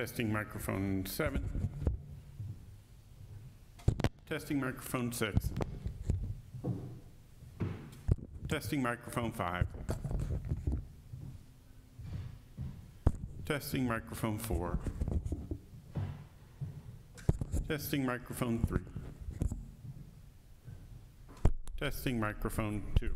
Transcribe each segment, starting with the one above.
Testing microphone 7. Testing microphone 6. Testing microphone 5. Testing microphone 4. Testing microphone 3. Testing microphone 2.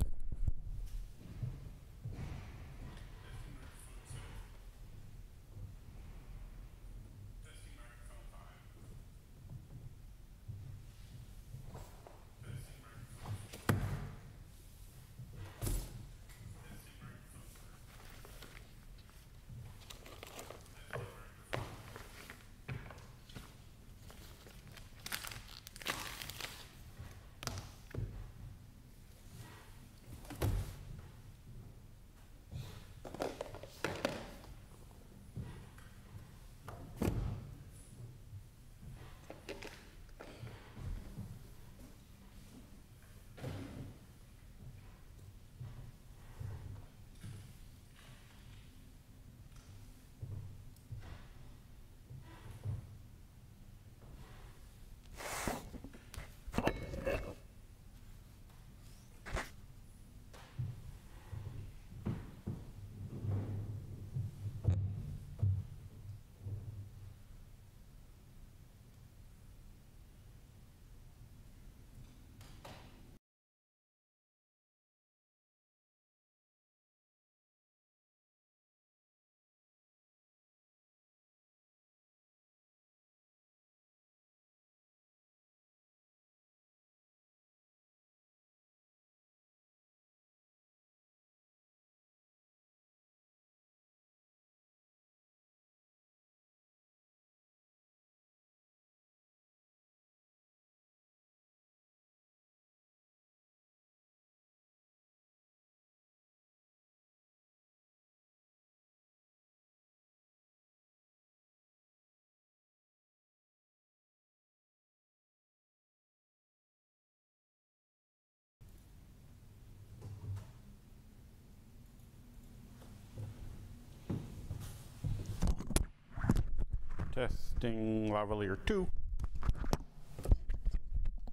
Testing lavalier 2.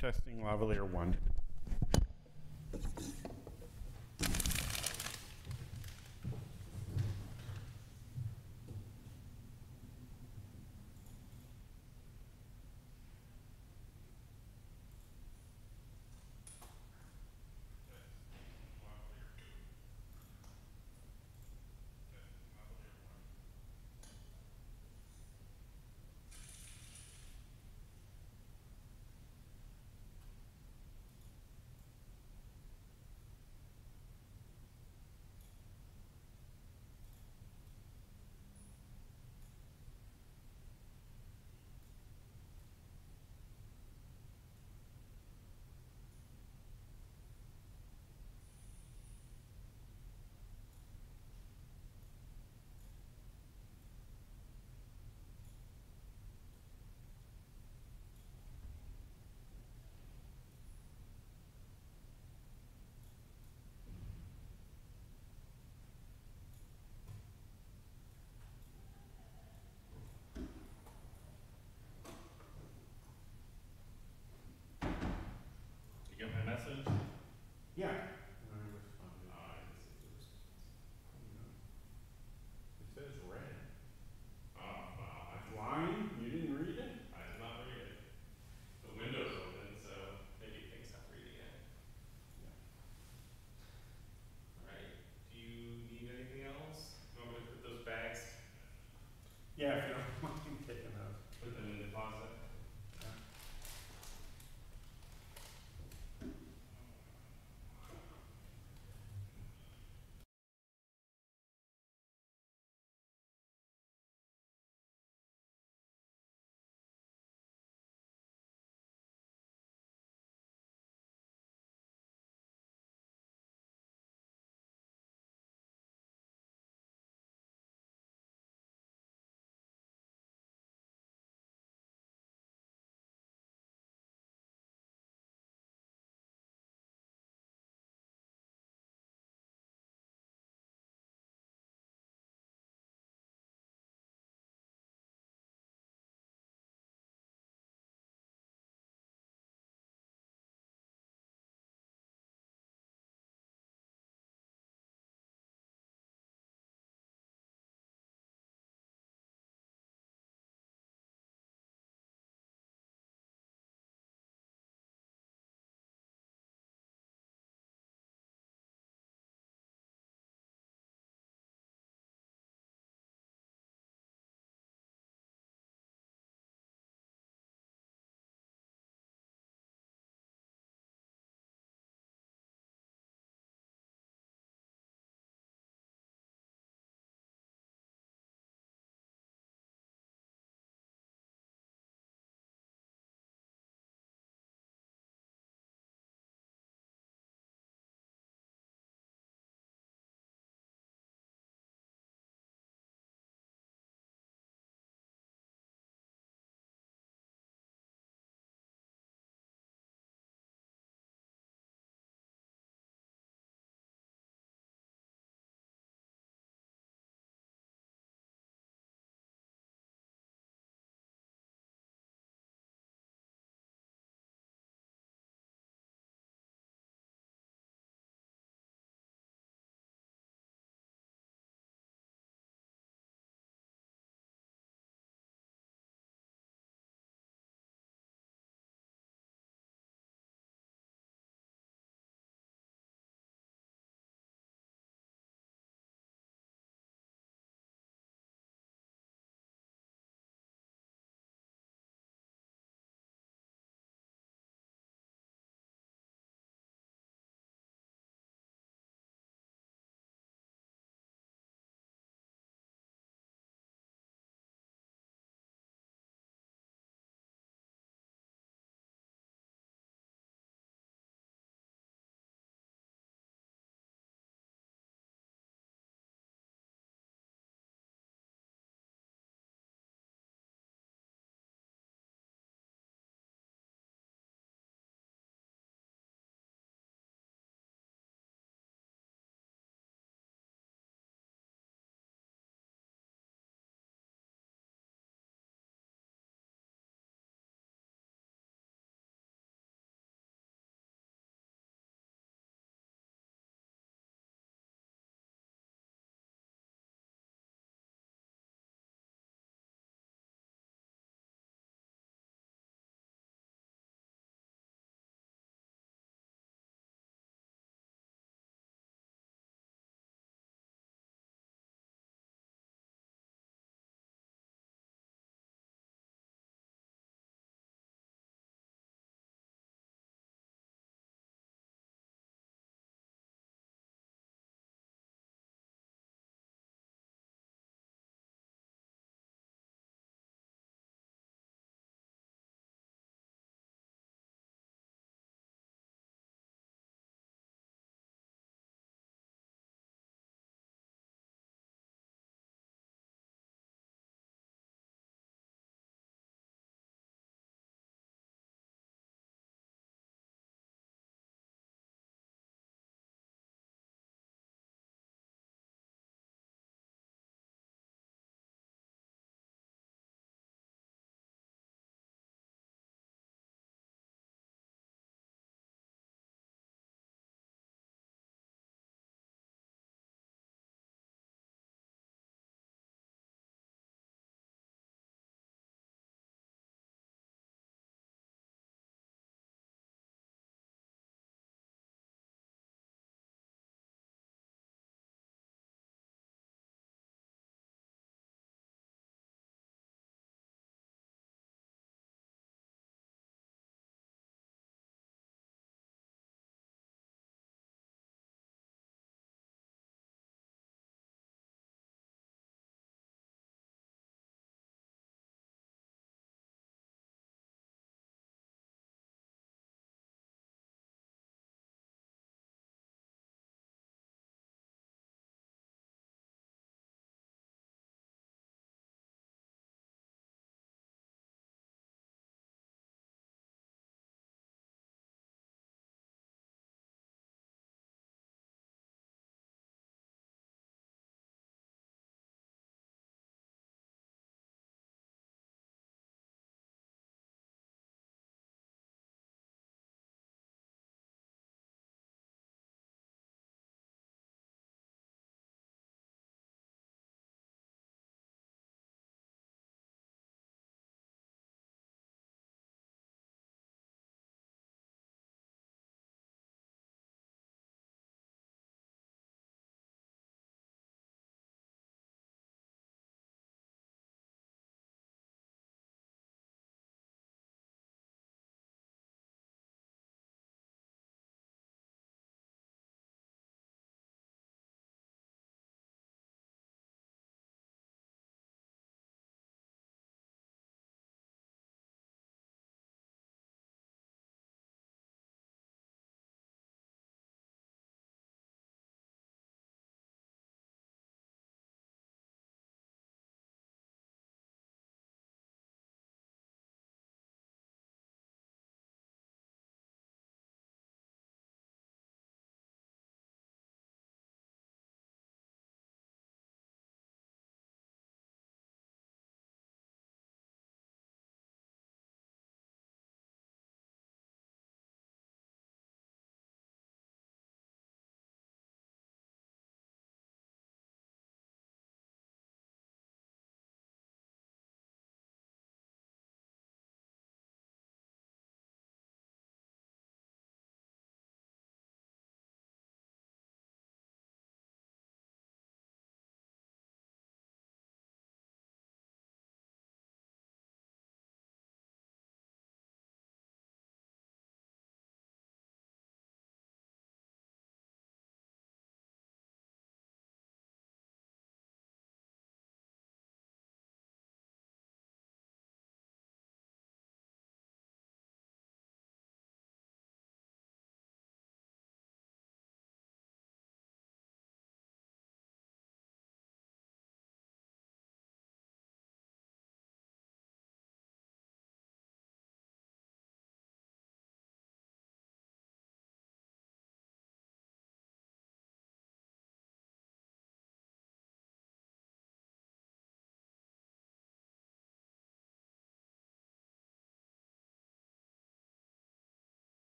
Testing lavalier 1. You get my message? Yeah. I responded. I didn't see the response. It says red. Oh, wow. Line? You didn't read it? I did not read it. The window's open, so maybe it thinks I'm reading it. All right. Do you need anything else? You want me to put those bags, Yeah, if you don't mind taking those. put them in the closet?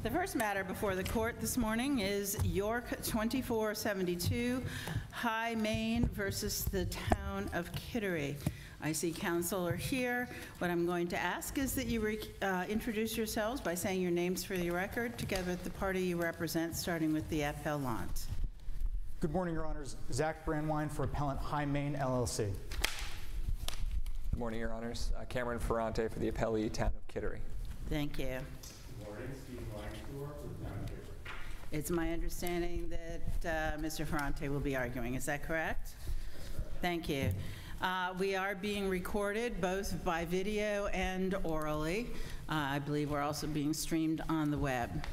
The first matter before the court this morning is York 2472 High Main versus the Town of Kittery. I see counsel are here. What I'm going to ask is that you introduce yourselves by saying your names for the record, together with the party you represent, starting with the appellant. Good morning, Your Honors. Zach Brandwine for Appellant High Main, LLC. Good morning, Your Honors. Cameron Ferrante for the appellee, Town of Kittery. Thank you. Good morning, Steve Langsdorff with Town of Kittery. It's my understanding that Mr. Ferrante will be arguing. Is that correct? Thank you. We are being recorded both by video and orally. I believe we're also being streamed on the web.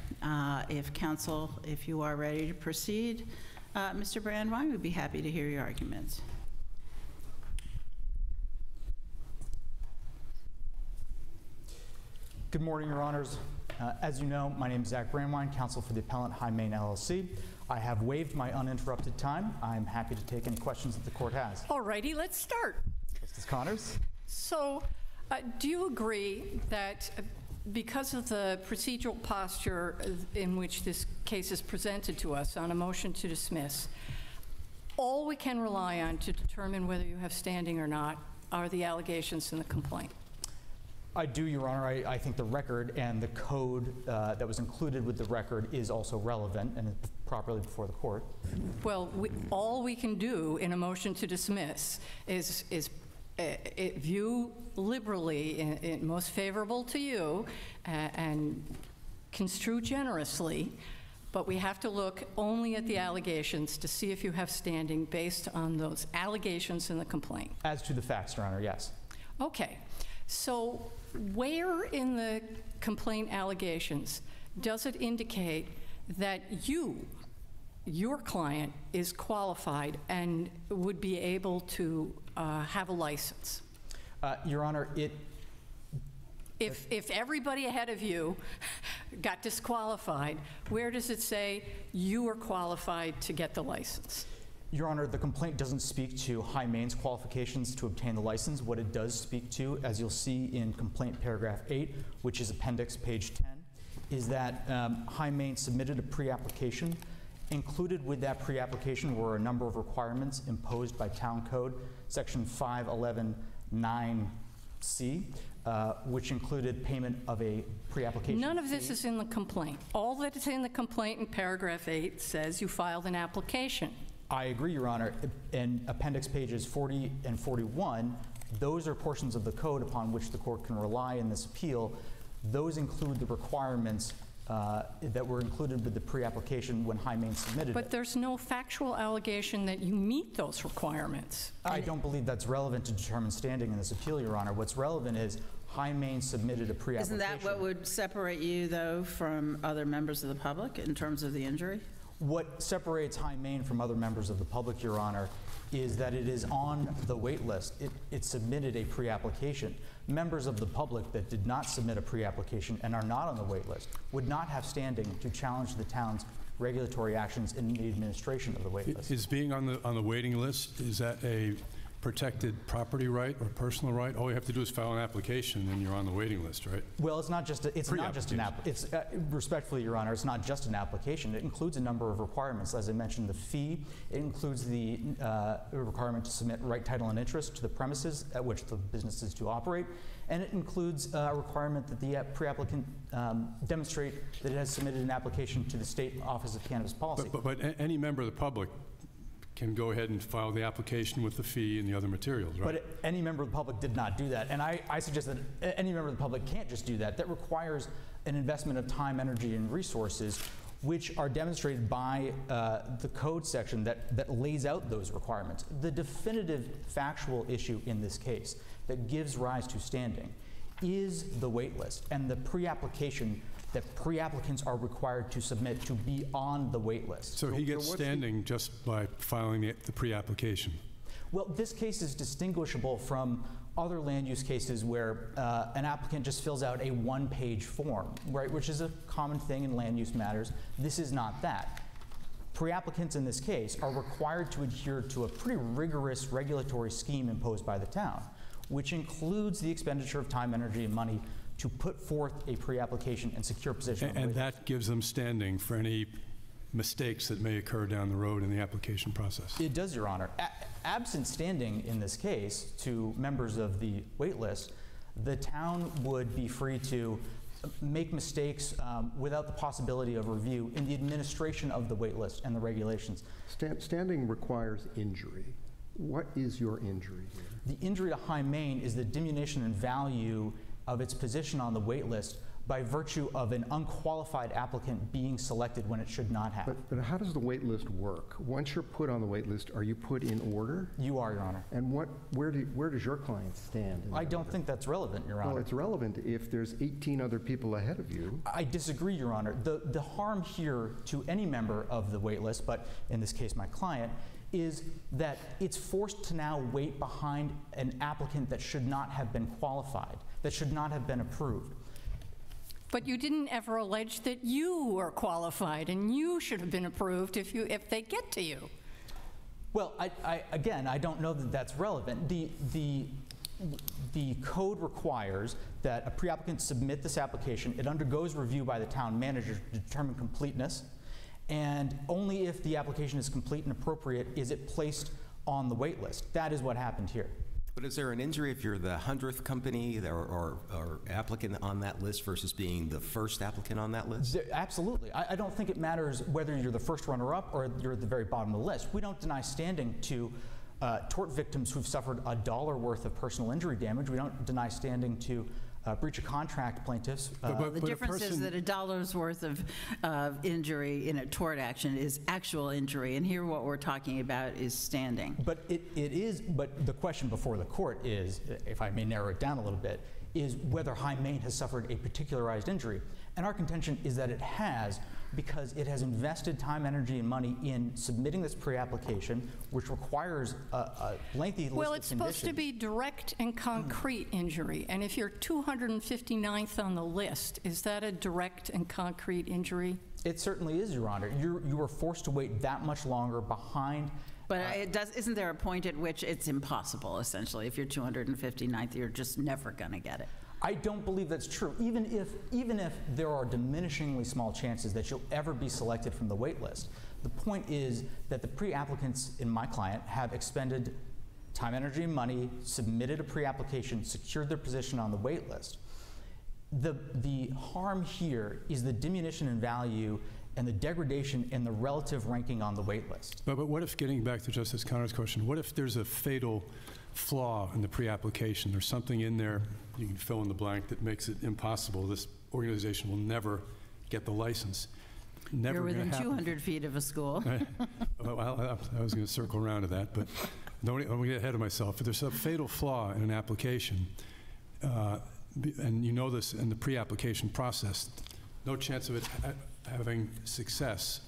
If you are ready to proceed, Mr. Brandwine, we'd be happy to hear your arguments. Good morning, Your Honors. As you know, my name is Zach Brandwine, counsel for the Appellant High Main, LLC. I have waived my uninterrupted time. I'm happy to take any questions that the court has. All righty, let's start. Justice Connors? So, do you agree that because of the procedural posture in which this case is presented to us on a motion to dismiss, all we can rely on to determine whether you have standing or not are the allegations in the complaint? I do, Your Honor. I think the record and the code that was included with the record is also relevant and properly before the court. Well, all we can do in a motion to dismiss is view liberally, in most favorable to you, and construe generously, but we have to look only at the allegations to see if you have standing based on those allegations in the complaint. As to the facts, Your Honor, yes. Okay. So where in the complaint allegations does it indicate that your client is qualified and would be able to have a license? Your Honor, If everybody ahead of you got disqualified, where does it say you are qualified to get the license? Your Honor, the complaint doesn't speak to High Main's qualifications to obtain the license. What it does speak to, as you'll see in complaint paragraph 8, which is appendix page 10, is that High Main submitted a pre-application. Included with that pre-application were a number of requirements imposed by Town Code section 511(9)(c), which included payment of a pre-application None of this fee. is in the complaint. All that is in the complaint in paragraph 8 says you filed an application. I agree, Your Honor. In appendix pages 40 and 41, those are portions of the code upon which the court can rely in this appeal. Those include the requirements that were included with the pre-application when High Main submitted But it. there's no factual allegation that you meet those requirements. I don't believe that's relevant to determine standing in this appeal, Your Honor. What's relevant is High Main submitted a pre-application. Isn't that what would separate you, though, from other members of the public in terms of the injury? What separates High Main from other members of the public, Your Honor, is that it is on the wait list. It submitted a pre-application. Members of the public that did not submit a pre-application and are not on the wait list would not have standing to challenge the town's regulatory actions in the administration of the wait list. Is being on the waiting list, is that a protected property right or personal right? All you have to do is file an application and you're on the waiting list, right? Well, it's not just an app. It's respectfully, Your Honor, it's not just an application. It includes a number of requirements. As I mentioned, the fee. It includes the requirement to submit right title and interest to the premises at which the business is to operate, and it includes a requirement that the pre-applicant demonstrate that it has submitted an application to the State Office of Cannabis Policy. But any member of the public can go ahead and file the application with the fee and the other materials, right? But any member of the public did not do that. And I suggest that any member of the public can't just do that. That requires an investment of time, energy, and resources, which are demonstrated by the code section that lays out those requirements. The definitive factual issue in this case that gives rise to standing is the wait list and the pre-application that pre-applicants are required to submit to be on the wait list. So he gets standing just by filing the pre-application? Well, this case is distinguishable from other land use cases where an applicant just fills out a one-page form, right, which is a common thing in land use matters. This is not that. Pre-applicants in this case are required to adhere to a pretty rigorous regulatory scheme imposed by the town, which includes the expenditure of time, energy, and money to put forth a pre-application and secure position on the And wait list. that gives them standing for any mistakes that may occur down the road in the application process. It does, Your Honor. Absent standing in this case to members of the wait list, the town would be free to make mistakes without the possibility of review in the administration of the wait list and the regulations. Standing requires injury. What is your injury here? The injury to High Main is the diminution in value of its position on the wait list by virtue of an unqualified applicant being selected when it should not have. But how does the wait list work? Once you're put on the wait list, are you put in order? You are, Your Honor. And where does your client stand? In I that don't order? think that's relevant, Your Honor. Well, it's relevant if there's 18 other people ahead of you. I disagree, Your Honor. The harm here to any member of the wait list, but in this case my client, is that it's forced to now wait behind an applicant that should not have been qualified, that should not have been approved. But you didn't ever allege that you were qualified and you should have been approved if they get to you. Well, again, I don't know that that's relevant. The code requires that a pre-applicant submit this application. It undergoes review by the town manager to determine completeness, and only if the application is complete and appropriate is it placed on the wait list. That is what happened here. But is there an injury if you're the 100th company or applicant on that list versus being the first applicant on that list? Absolutely. I don't think it matters whether you're the first runner-up or you're at the very bottom of the list. We don't deny standing to tort victims who've suffered $1 worth of personal injury damage. We don't deny standing to breach of contract plaintiffs. The difference is that $1 worth of injury in a tort action is actual injury, and here what we're talking about is standing. But it is, but the question before the court is, if I may narrow it down a little bit, is whether High Main has suffered a particularized injury. And our contention is that it has, because it has invested time, energy, and money in submitting this pre-application, which requires a lengthy list of conditions. Well, it's supposed to be direct and concrete injury, and if you're 259th on the list, is that a direct and concrete injury? It certainly is, Your Honor. You are forced to wait that much longer behind. But isn't there a point at which it's impossible, essentially? If you're 259th, you're just never going to get it. I don't believe that's true. Even if there are diminishingly small chances that you'll ever be selected from the wait list, the point is that the pre-applicants in my client have expended time, energy, and money, submitted a pre-application, secured their position on the wait list. The harm here is the diminution in value and the degradation in the relative ranking on the wait list. But what if, getting back to Justice Connor's question, what if there's a fatal flaw in the pre-application? There's something in there, you can fill in the blank, that makes it impossible. This organization will never get the license. Never You're within gonna happen. 200 feet of a school. Well, I was going to circle around to that, but don't want to get ahead of myself. If there's a fatal flaw in an application, and you know this in the pre-application process, no chance of it having success,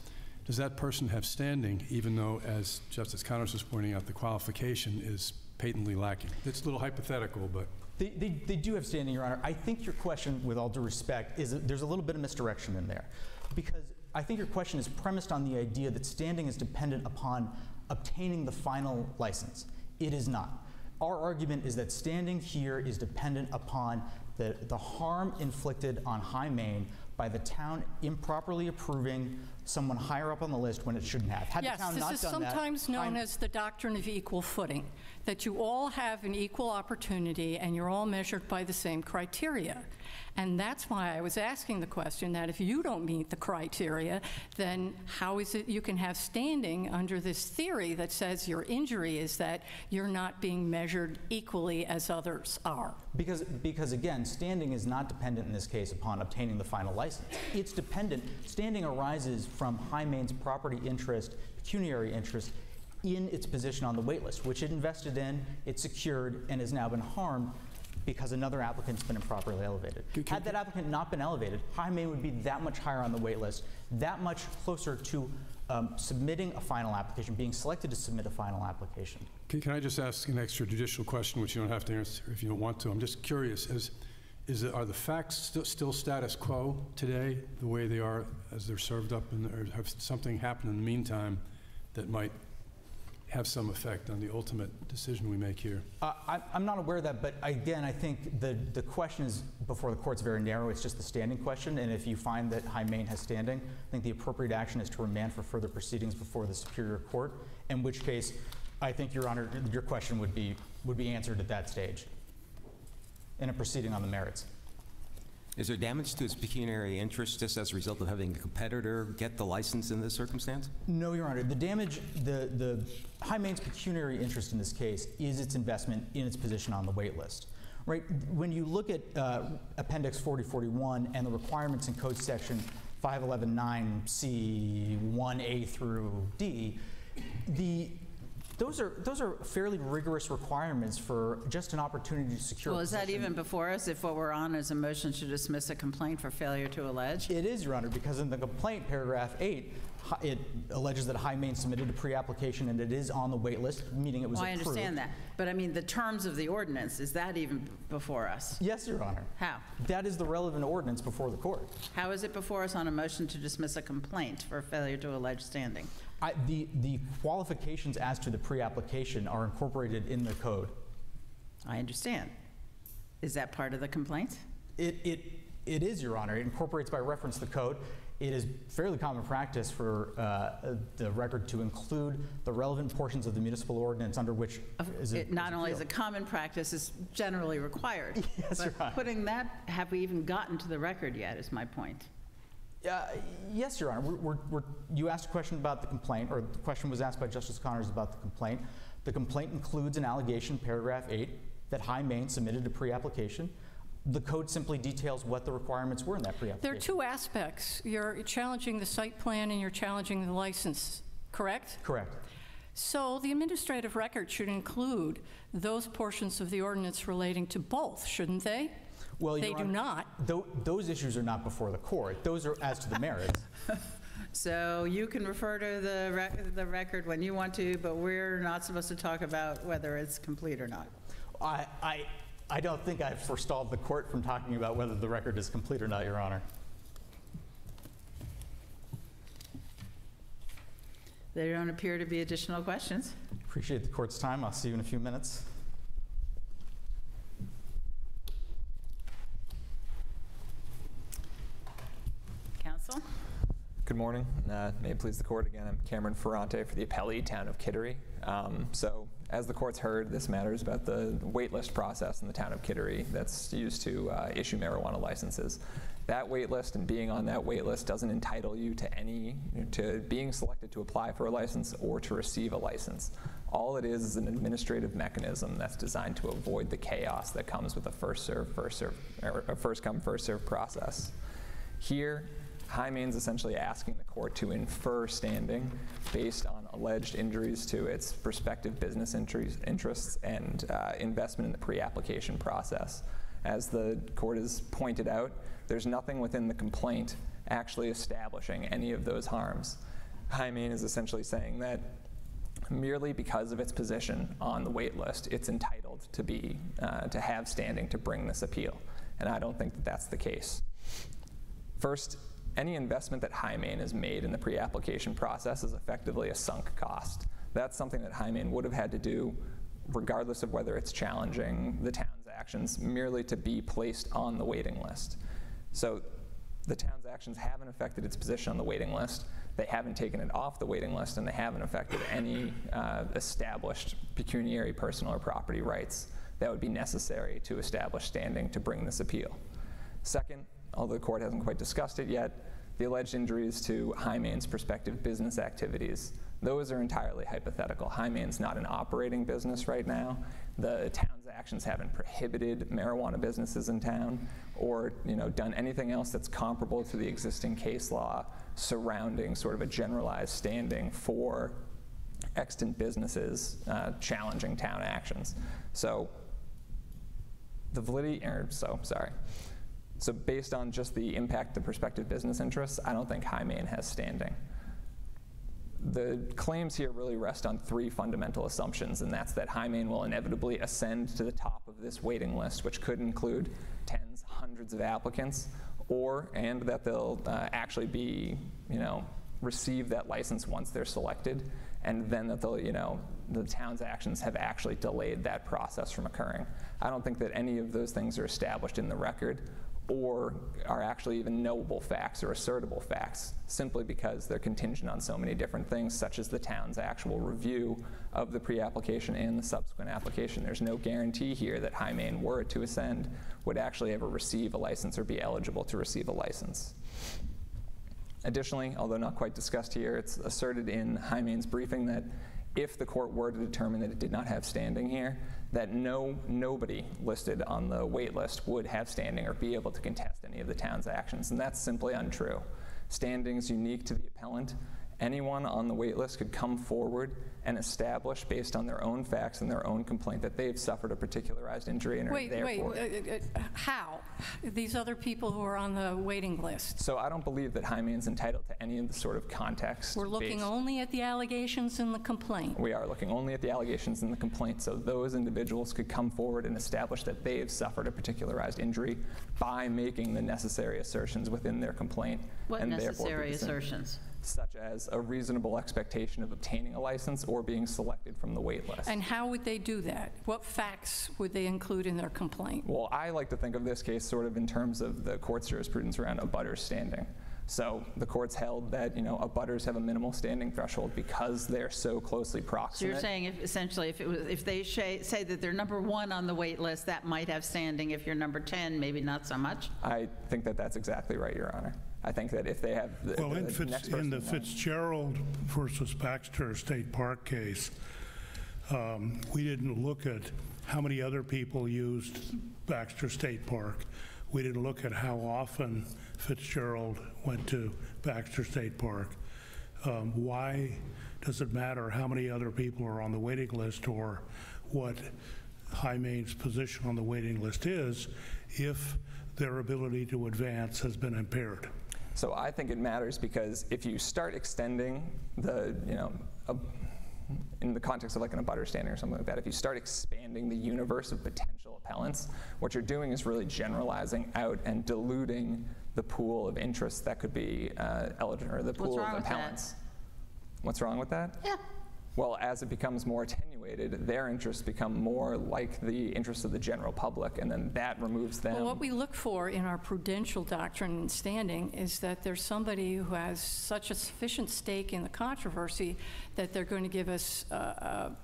does that person have standing, even though, as Justice Connors was pointing out, the qualification is patently lacking? It's a little hypothetical, but... They do have standing, Your Honor. I think your question, with all due respect, is that there's a little bit of misdirection in there. Because I think your question is premised on the idea that standing is dependent upon obtaining the final license. It is not. Our argument is that standing here is dependent upon the harm inflicted on High Main by the town improperly approving someone higher up on the list when it shouldn't have. Had the town not done that, Yes, this is sometimes known as the doctrine of equal footing, that you all have an equal opportunity and you're all measured by the same criteria. And that's why I was asking the question that if you don't meet the criteria, then how is it you can have standing under this theory that says your injury is that you're not being measured equally as others are? Because again, standing is not dependent in this case upon obtaining the final license. It's dependent, standing arises from High Main's property interest, pecuniary interest, in its position on the wait list, which it invested in, it secured, and has now been harmed because another applicant's been improperly elevated. Had that applicant not been elevated, High Main would be that much higher on the wait list, that much closer to submitting a final application, being selected to submit a final application. Can I just ask an extrajudicial question, which you don't have to answer if you don't want to? I'm just curious, are the facts still status quo today, the way they are as they're served up, or have something happened in the meantime that might have some effect on the ultimate decision we make here. I'm not aware of that, but again, I think the question is before the court's very narrow. It's just the standing question, and if you find that High Main has standing, I think the appropriate action is to remand for further proceedings before the Superior Court, in which case I think, Your Honor, your question would be answered at that stage in a proceeding on the merits. Is there damage to its pecuniary interest just as a result of having a competitor get the license in this circumstance? No, Your Honor. The damage, the High Main's pecuniary interest in this case is its investment in its position on the wait list. Right? When you look at Appendix 4041 and the requirements in Code Section 5119C1A through D, those are fairly rigorous requirements for just an opportunity to secure. Well, is that possession. even before us if what we're on is a motion to dismiss a complaint for failure to allege? It is, Your Honor, because in the complaint, paragraph 8, it alleges that High Main submitted a pre-application and it is on the wait list, meaning it was Well, I approved. understand that. But I mean, the terms of the ordinance, is that even before us? Yes, Your Honor. How? That is the relevant ordinance before the court. How is it before us on a motion to dismiss a complaint for failure to allege standing? The qualifications as to the pre-application are incorporated in the code. I understand. Is that part of the complaint? It is, Your Honor. It incorporates by reference the code. It is fairly common practice for the record to include the relevant portions of the municipal ordinance under which It not only is a common practice, it's generally required. Yes, Your Honor. But putting that, have we even gotten to the record yet, is my point. Yes, Your Honor. You asked a question about the complaint, or the question was asked by Justice Connors about the complaint. The complaint includes an allegation, paragraph 8, that High Main submitted a pre-application. The code simply details what the requirements were in that pre-application. There are two aspects. You're challenging the site plan and you're challenging the license, correct? Correct. So the administrative record should include those portions of the ordinance relating to both, shouldn't they? Well, They Your do Honor, not. Those issues are not before the court. Those are as to the merits. So you can refer to the record when you want to, but we're not supposed to talk about whether it's complete or not. I don't think I've forestalled the court from talking about whether the record is complete or not, Your Honor. There don't appear to be additional questions. Appreciate the court's time. I'll see you in a few minutes. Counsel? Good morning. May it please the court, again, I'm Cameron Ferrante for the appellee, Town of Kittery. So, as the court's heard, this matters about the waitlist process in the Town of Kittery that's used to issue marijuana licenses. That waitlist and being on that waitlist doesn't entitle you to being selected to apply for a license or to receive a license. All it is an administrative mechanism that's designed to avoid the chaos that comes with a first come, first serve process. Here, High Main's essentially asking the court to infer standing based on alleged injuries to its prospective business interests and investment in the pre-application process. As the court has pointed out, there's nothing within the complaint actually establishing any of those harms. High Main is essentially saying that merely because of its position on the wait list, it's entitled to have standing to bring this appeal. And I don't think that that's the case. First, any investment that High Main has made in the pre-application process is effectively a sunk cost. That's something that High Main would have had to do regardless of whether it's challenging the town's actions, merely to be placed on the waiting list. So the town's actions haven't affected its position on the waiting list, they haven't taken it off the waiting list, and they haven't affected any established pecuniary personal or property rights that would be necessary to establish standing to bring this appeal. Second, although the court hasn't quite discussed it yet, the alleged injuries to High Main's prospective business activities, those are entirely hypothetical. High Main's not an operating business right now. The town's actions haven't prohibited marijuana businesses in town or done anything else that's comparable to the existing case law surrounding sort of a generalized standing for extant businesses challenging town actions. So the validity, So based on just the impact of prospective business interests, I don't think High Main has standing. The claims here really rest on three fundamental assumptions, and that's that High Main will inevitably ascend to the top of this waiting list, which could include tens, hundreds of applicants, and that they'll actually be, receive that license once they're selected, and then that the town's actions have actually delayed that process from occurring. I don't think that any of those things are established in the record or are actually even knowable facts or assertable facts, simply because they're contingent on so many different things, such as the town's actual review of the pre-application and the subsequent application. There's no guarantee here that High Main, were it to ascend, would actually ever receive a license or be eligible to receive a license. Additionally, although not quite discussed here, it's asserted in High Main's briefing that if the court were to determine that it did not have standing here, that nobody listed on the wait list would have standing or be able to contest any of the town's actions, and that's simply untrue. Standing is unique to the appellant. Anyone on the wait list could come forward and establish, based on their own facts and their own complaint, that they've suffered a particularized injury and are therefore... How? These other people who are on the waiting list? So I don't believe that High Main's entitled to any of the sort of context. We're looking only at the allegations in the complaint. We are looking only at the allegations in the complaint, so those individuals could come forward and establish that they've suffered a particularized injury by making the necessary assertions within their complaint. What necessary assertions? Such as a reasonable expectation of obtaining a license or being selected from the wait list. And how would they do that? What facts would they include in their complaint? Well, I like to think of this case sort of in terms of the court's jurisprudence around abutters standing. So the court's held that, abutters have a minimal standing threshold because they're so closely proximate. So you're saying essentially if they say that they're number 1 on the wait list, that might have standing. If you're number 10, maybe not so much? I think that that's exactly right, Your Honor. I think that if they have in the Fitzgerald versus Baxter State Park case, we didn't look at how many other people used Baxter State Park. We didn't look at how often Fitzgerald went to Baxter State Park. Why does it matter how many other people are on the waiting list or what High Main's position on the waiting list is if their ability to advance has been impaired? So I think it matters because if you start extending the, in the context of like an abutter standing or something like that, if you start expanding the universe of potential appellants, what you're doing is really generalizing out and diluting the pool of interest that could be eligible, or the pool of appellants. What's wrong with that? Yeah. Well, as it becomes more attenuated, their interests become more like the interests of the general public, and then that removes them. Well, what we look for in our prudential doctrine and standing is that there's somebody who has such a sufficient stake in the controversy that they're going to give us a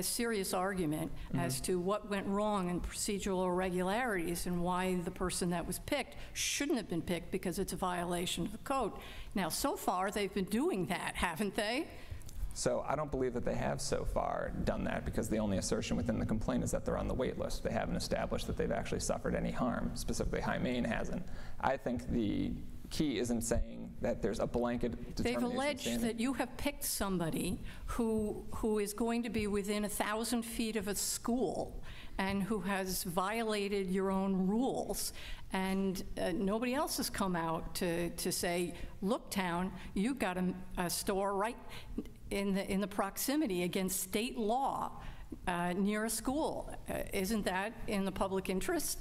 serious argument as to what went wrong in procedural irregularities and why the person that was picked shouldn't have been picked because it's a violation of the code. Now, so far, they've been doing that, haven't they? So I don't believe that they have so far done that because the only assertion within the complaint is that they're on the wait list. They haven't established that they've actually suffered any harm. Specifically, High Main hasn't. I think the key isn't saying that there's a blanket determination. They've alleged that you have picked somebody who is going to be within 1,000 feet of a school and who has violated your own rules. And nobody else has come out to say, look, town, you've got a store right in the proximity against state law near a school. Isn't that in the public interest?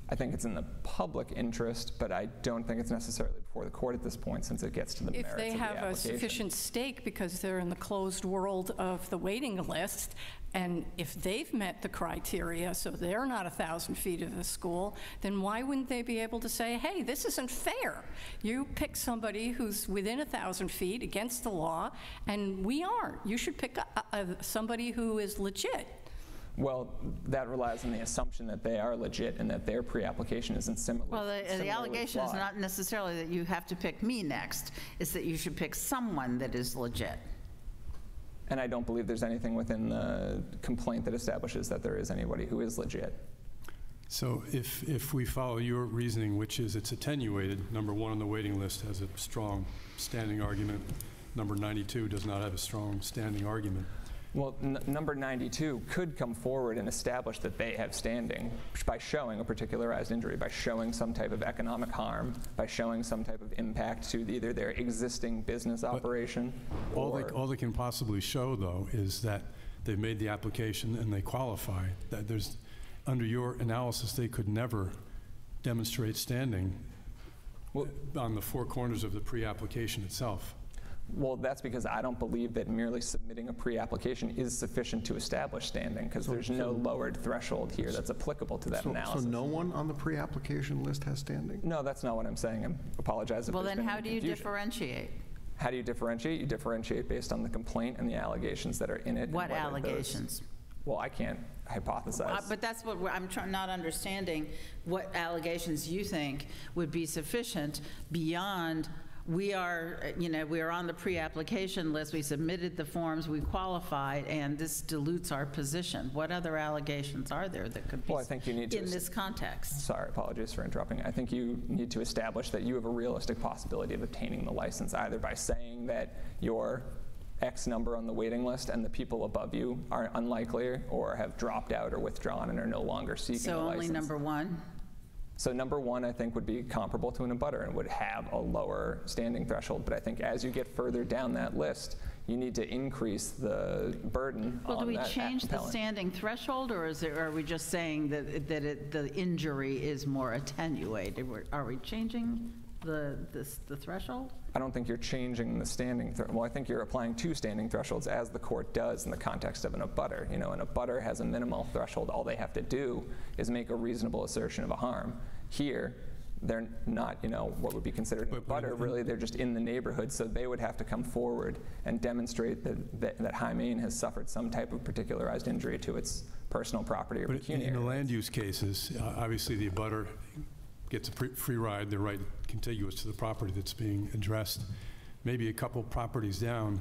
I think it's in the public interest, but I don't think it's necessarily before the court at this point since it gets to the merits of the application. If they have a sufficient stake because they're in the closed world of the waiting list, and if they've met the criteria, so they're not 1,000 feet of the school, then why wouldn't they be able to say, hey, this isn't fair? You pick somebody who's within 1,000 feet against the law, and we aren't. You should pick somebody who is legit. Well, that relies on the assumption that they are legit and that their pre-application isn't similar. Well, the allegation is not necessarily that you have to pick me next. It's that you should pick someone that is legit. And I don't believe there's anything within the complaint that establishes that there is anybody who is legit. So if we follow your reasoning, which is it's attenuated, number 1 on the waiting list has a strong standing argument. Number 92 does not have a strong standing argument. Well, number 92 could come forward and establish that they have standing by showing a particularized injury, by showing some type of economic harm, by showing some type of impact to either their existing business operation. All they can possibly show, though, is that they've made the application and they qualify. That there's, under your analysis, they could never demonstrate standing on the 4 corners of the pre-application itself. Well, that's because I don't believe that merely submitting a pre-application is sufficient to establish standing, because there's no lowered threshold here that's applicable to that analysis. So no one on the pre-application list has standing? No, that's not what I'm saying. I apologize if Well, there's then been how any do you confusion. differentiate? How do you differentiate? You differentiate based on the complaint and the allegations that are in it. and What whether those- allegations? Well, I can't hypothesize. But that's what I'm not understanding, what allegations you think would be sufficient beyond, we are on the pre-application list, we submitted the forms, we qualified, and this dilutes our position. What other allegations are there that could be Well, I think you need to in this context? Sorry, apologies for interrupting. I think you need to establish that you have a realistic possibility of obtaining the license, either by saying that you're X number on the waiting list and the people above you are unlikely or have dropped out or withdrawn and are no longer seeking So a license. only number one? So number one, I think, would be comparable to an abutter and would have a lower standing threshold. But I think as you get further down that list, you need to increase the burden Well, do on we that change the appellant. standing threshold, or are we just saying that the injury is more attenuated? Are we changing the threshold? I don't think you're changing the standing. Well, I think you're applying two standing thresholds, as the court does in the context of an abutter. You know, an abutter has a minimal threshold. All they have to do is make a reasonable assertion of a harm. Here, they're not, what would be considered an abutter. Really, they're just in the neighborhood, so they would have to come forward and demonstrate that High Main has suffered some type of particularized injury to its personal property or But pecuniary. in the land use cases, obviously the abutter gets a free ride, they're right contiguous to the property that's being addressed. Maybe a couple properties down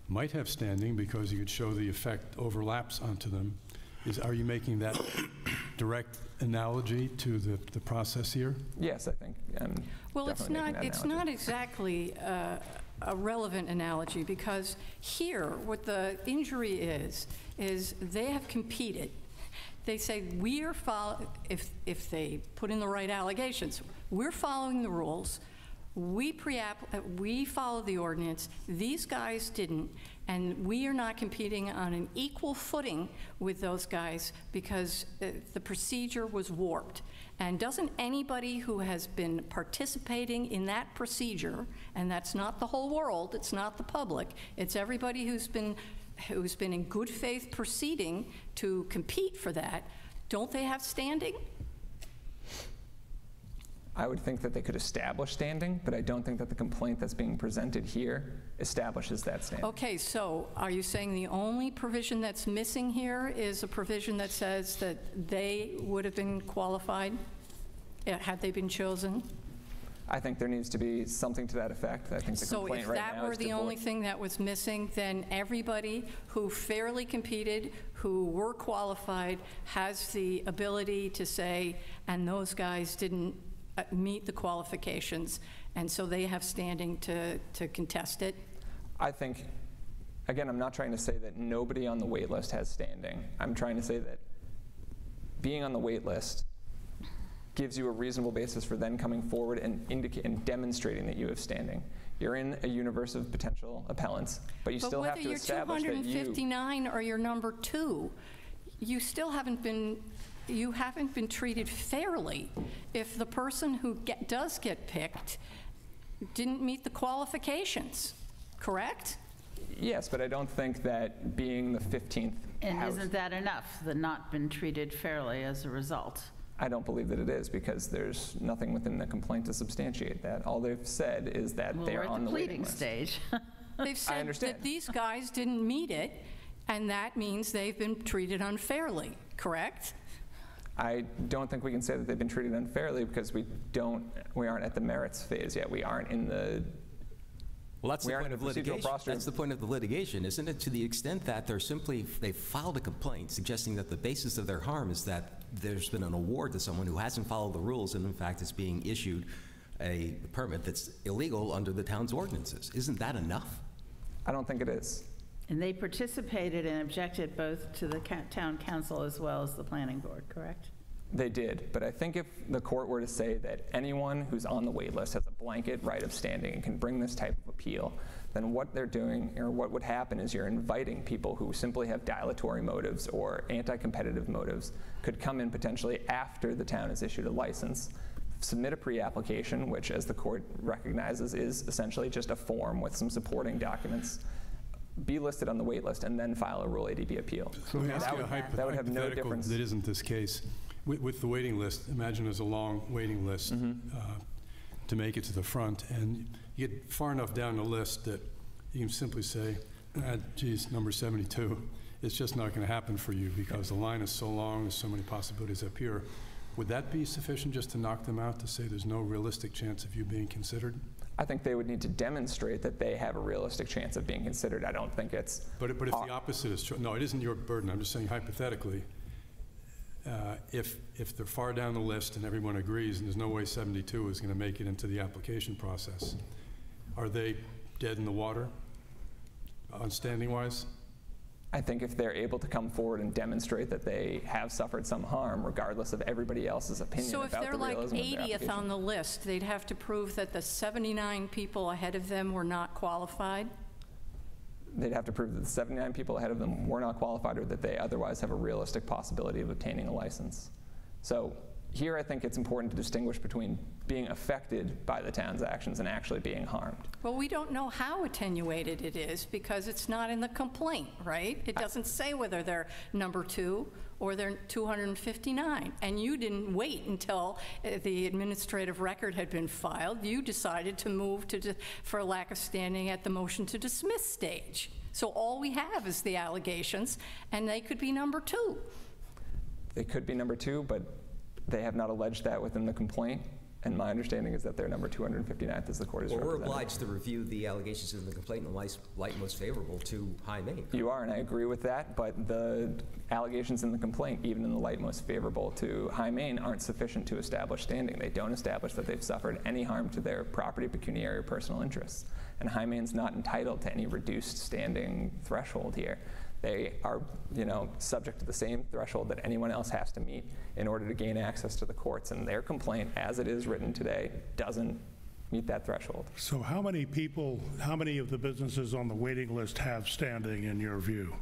might have standing because you could show the effect overlaps onto them. Are you making that direct analogy to the process here? Yes, I think. Well, it's not exactly a relevant analogy, because here, what the injury is they have competed. They say, we are if they put in the right allegations, we're following the rules, we follow the ordinance, these guys didn't, and we are not competing on an equal footing with those guys because the procedure was warped. And doesn't anybody who has been participating in that procedure, and that's not the whole world, it's not the public, it's everybody who's been in good faith proceeding to compete for that, don't they have standing? I would think that they could establish standing, but I don't think that the complaint that's being presented here establishes that standing. Okay, so are you saying the only provision that's missing here is a provision that says that they would have been qualified had they been chosen? I think there needs to be something to that effect. I think the So complaint if right that now were is the only thing that was missing, then everybody who fairly competed, who were qualified, has the ability to say, and those guys didn't meet the qualifications, and so they have standing to contest it? I think, again, I'm not trying to say that nobody on the wait list has standing. I'm trying to say that being on the wait list gives you a reasonable basis for then coming forward and demonstrating that you have standing. You're in a universe of potential appellants, but you still have to establish that But whether you're 259 or you're number 2, you still haven't been treated fairly if the person who does get picked didn't meet the qualifications, correct? Yes, but I don't think that being the 15th And house, isn't that enough, the not been treated fairly as a result? I don't believe that it is, because there's nothing within the complaint to substantiate that. All they've said is that Well, they're we're at on the the waiting pleading list. stage. They've said understand. that these guys didn't meet it, and that means they've been treated unfairly, correct? I don't think we can say that they've been treated unfairly, because we aren't at the merits phase yet. We aren't in the Well, that's We the aren't point of in a procedural litigation. posture. That's the point of the litigation, isn't it? To the extent that they filed a complaint suggesting that the basis of their harm is that there's been an award to someone who hasn't followed the rules, and in fact is being issued a permit that's illegal under the town's ordinances. Isn't that enough? I don't think it is. And they participated and objected both to the town council as well as the planning board, correct? They did, but I think if the court were to say that anyone who's on the wait list has a blanket right of standing and can bring this type of appeal, then what they're doing, or what would happen, is you're inviting people who simply have dilatory motives or anti-competitive motives, could come in potentially after the town has issued a license, submit a pre-application, which, as the court recognizes, is essentially just a form with some supporting documents, be listed on the wait list, and then file a Rule 80B appeal. So let me ask you a that would have no hypothetical difference. that isn't this case. With the waiting list, imagine there's a long waiting list to make it to the front, and you get far enough down the list that you can simply say, geez, number 72, it's just not going to happen for you because the line is so long, there's so many possibilities up here. Would that be sufficient just to knock them out, to say there's no realistic chance of you being considered? I think they would need to demonstrate that they have a realistic chance of being considered. I don't think it's... But if the opposite is true, no, it isn't your burden. I'm just saying hypothetically, if they're far down the list and everyone agrees and there's no way 72 is going to make it into the application process, are they dead in the water on standing-wise? I think if they're able to come forward and demonstrate that they have suffered some harm, regardless of everybody else's opinion So about if the they're like realism of their 80th application. on the list, they'd have to prove that the 79 people ahead of them were not qualified? They'd have to prove that the 79 people ahead of them were not qualified or that they otherwise have a realistic possibility of obtaining a license. So here I think it's important to distinguish between being affected by the town's actions and actually being harmed. Well, we don't know how attenuated it is because it's not in the complaint, right? It doesn't say whether they're number 2 or they're 259. And you didn't wait until the administrative record had been filed. You decided to move for lack of standing at the motion to dismiss stage. So all we have is the allegations, and they could be number 2. They could be number 2, but they have not alleged that within the complaint, and my understanding is that they're number 259th as the court is Well, we're represented. obliged to review the allegations in the complaint in the light most favorable to High Main. You are, and I agree with that, but the allegations in the complaint, even in the light most favorable to High Main, aren't sufficient to establish standing. They don't establish that they've suffered any harm to their property, pecuniary, or personal interests. And High Main's not entitled to any reduced standing threshold here. They are, subject to the same threshold that anyone else has to meet in order to gain access to the courts. And their complaint, as it is written today, doesn't meet that threshold. So how many of the businesses on the waiting list have standing in your view?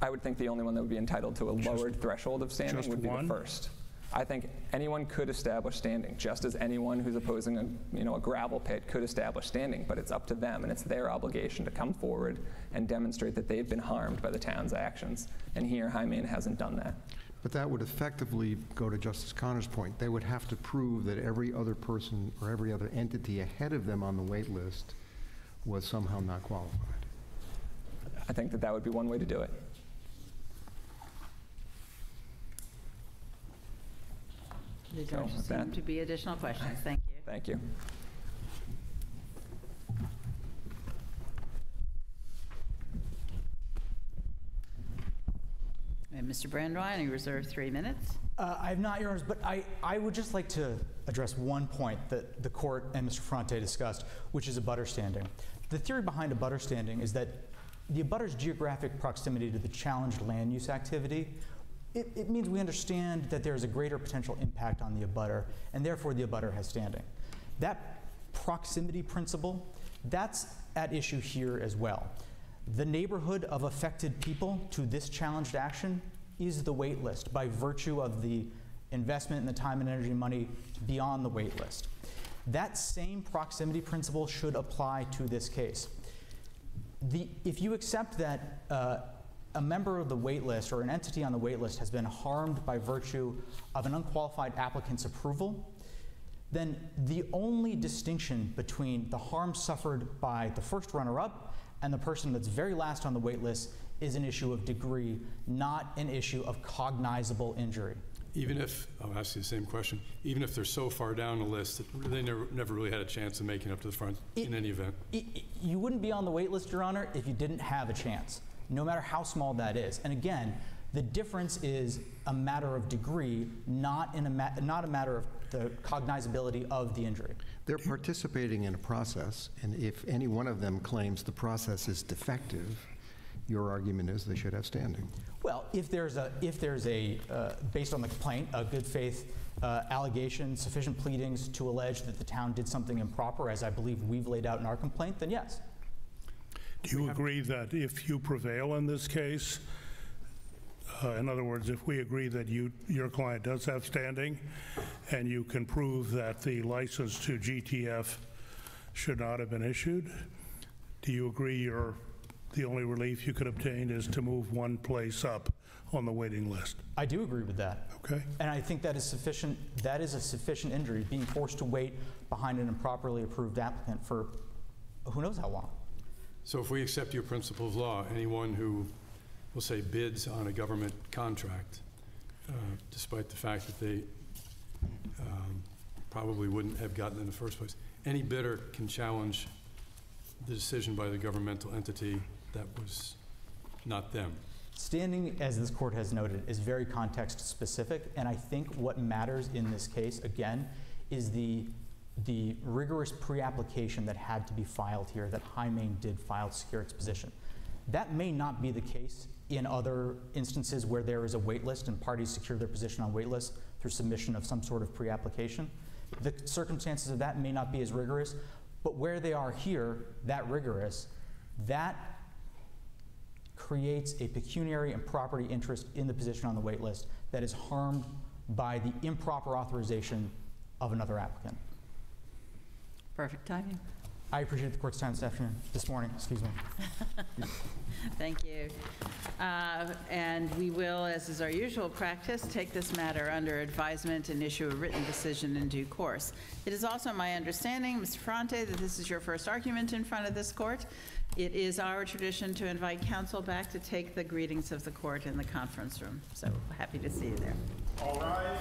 I would think the only one that would be entitled to a lowered threshold of standing would be the first. I think anyone could establish standing, just as anyone who's opposing a gravel pit could establish standing, but it's up to them, and it's their obligation to come forward and demonstrate that they've been harmed by the town's actions. And here, High Main hasn't done that. But that would effectively go to Justice Connor's point. They would have to prove that every other person or every other entity ahead of them on the wait list was somehow not qualified. I think that would be one way to do it. There So, don't with seem that- to be additional questions. Thank you. Thank you. And Mr. Brandwein, you reserve 3 minutes. I have not, Your Honors, but I would just like to address one point that the court and Mr. Ferrante discussed, which is abutter standing. The theory behind abutter standing is that the abutter's geographic proximity to the challenged land use activity, it means we understand that there is a greater potential impact on the abutter, and therefore the abutter has standing. That proximity principle, that's at issue here as well. The neighborhood of affected people to this challenged action is the wait list by virtue of the investment in the time and energy and money beyond the wait list. That same proximity principle should apply to this case. If you accept that a member of the wait list or an entity on the wait list has been harmed by virtue of an unqualified applicant's approval, then the only distinction between the harm suffered by the first runner-up and the person that's very last on the wait list is an issue of degree, not an issue of cognizable injury. Even if, I'll ask you the same question, even if they're so far down the list that they never really had a chance of making it up to the front in any event? You wouldn't be on the wait list, Your Honor, if you didn't have a chance, no matter how small that is. And again, the difference is a matter of degree, not a matter of the cognizability of the injury. They're participating in a process, and if any one of them claims the process is defective, your argument is they should have standing. Well, if there's a based on the complaint, a good faith allegation, sufficient pleadings to allege that the town did something improper, as I believe we've laid out in our complaint, then yes. Do you agree that if you prevail in this case, In other words, if we agree that your client does have standing, and you can prove that the license to GTF should not have been issued, do you agree the only relief you could obtain is to move one place up on the waiting list? I do agree with that. Okay. And I think that is sufficient. That is a sufficient injury, being forced to wait behind an improperly approved applicant for who knows how long. So if we accept your principle of law, anyone who, we'll say, bids on a government contract, despite the fact that they probably wouldn't have gotten it in the first place, any bidder can challenge the decision by the governmental entity that was not them. Standing, as this court has noted, is very context specific, and I think what matters in this case, again, is the rigorous pre-application that had to be filed here, that High Main did file to secure its position. That may not be the case in other instances where there is a wait list and parties secure their position on wait list through submission of some sort of pre-application. The circumstances of that may not be as rigorous, but where they are here, that rigorous, that creates a pecuniary and property interest in the position on the wait list that is harmed by the improper authorization of another applicant. Perfect timing. I appreciate the court's time this morning, excuse me. Thank you. And we will, as is our usual practice, take this matter under advisement and issue a written decision in due course. It is also my understanding, Mr. Ferrante, that this is your first argument in front of this court. It is our tradition to invite counsel back to take the greetings of the court in the conference room. So happy to see you there. All right.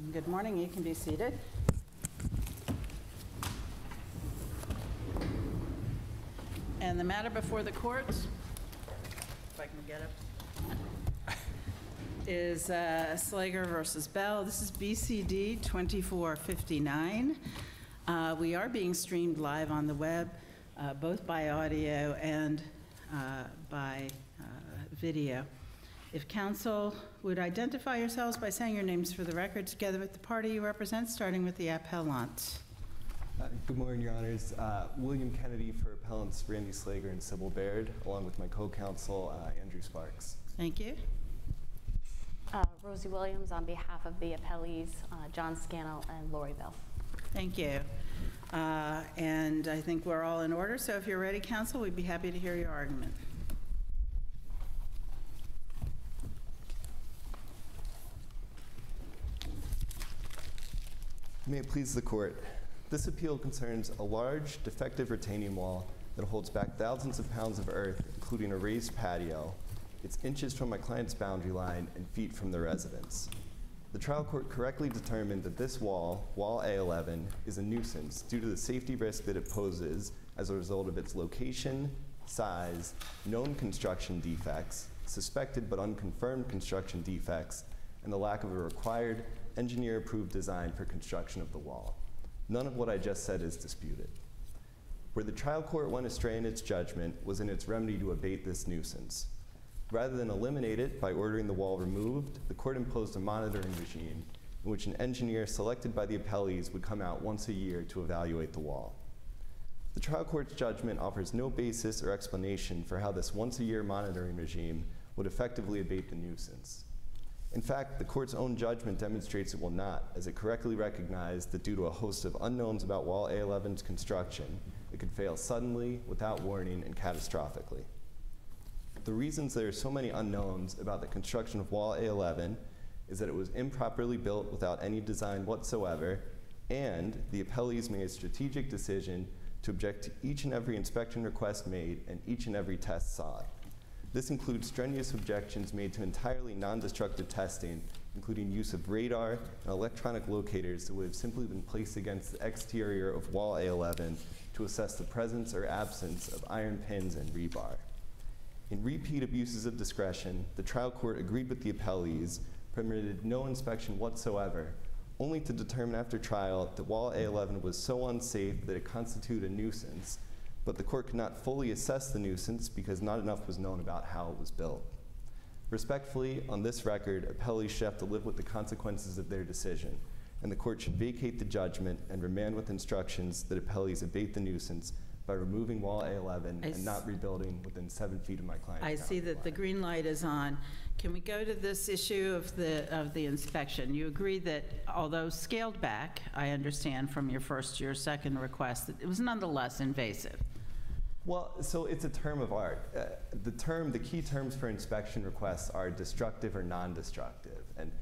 And good morning, you can be seated. And the matter before the court, if I can get up, is Slager versus Bell. This is BCD 2459. We are being streamed live on the web, both by audio and by video. If counsel would identify yourselves by saying your names for the record together with the party you represent, starting with the appellant. Good morning, Your Honors. William Kennedy for appellants Randy Slager and Sybil Baird, along with my co-counsel, Andrew Sparks. Thank you. Rosie Williams on behalf of the appellees, John Scannell and Lori Bell. Thank you. And I think we're all in order, so if you're ready, counsel, we'd be happy to hear your argument. May it please the court. This appeal concerns a large, defective retaining wall that holds back thousands of pounds of earth, including a raised patio. It's inches from my client's boundary line and feet from the residence. The trial court correctly determined that this wall, Wall A11, is a nuisance due to the safety risk that it poses as a result of its location, size, known construction defects, suspected but unconfirmed construction defects, and the lack of a required engineer-approved design for construction of the wall. None of what I just said is disputed. Where the trial court went astray in its judgment was in its remedy to abate this nuisance. Rather than eliminate it by ordering the wall removed, the court imposed a monitoring regime in which an engineer selected by the appellees would come out once a year to evaluate the wall. The trial court's judgment offers no basis or explanation for how this once-a-year monitoring regime would effectively abate the nuisance. In fact, the court's own judgment demonstrates it will not, as it correctly recognized that due to a host of unknowns about Wall A11's construction, it could fail suddenly, without warning, and catastrophically. The reasons there are so many unknowns about the construction of Wall A11 is that it was improperly built without any design whatsoever, and the appellees made a strategic decision to object to each and every inspection request made and each and every test sought. This includes strenuous objections made to entirely non-destructive testing, including use of radar and electronic locators that would have simply been placed against the exterior of Wall A11 to assess the presence or absence of iron pins and rebar. In repeat abuses of discretion, the trial court agreed with the appellees, permitted no inspection whatsoever, only to determine after trial that Wall A11 was so unsafe that it constituted a nuisance, but the court could not fully assess the nuisance because not enough was known about how it was built. Respectfully, on this record, appellees should have to live with the consequences of their decision, and the court should vacate the judgment and remand with instructions that appellees abate the nuisance by removing Wall A11 and not rebuilding within 7 feet of my client's I see that the green light is on. Can we go to this issue of the inspection? You agree that although scaled back, I understand from your first to your second request, that it was nonetheless invasive. Well, so it's a term of art. The key terms for inspection requests are destructive or non-destructive, and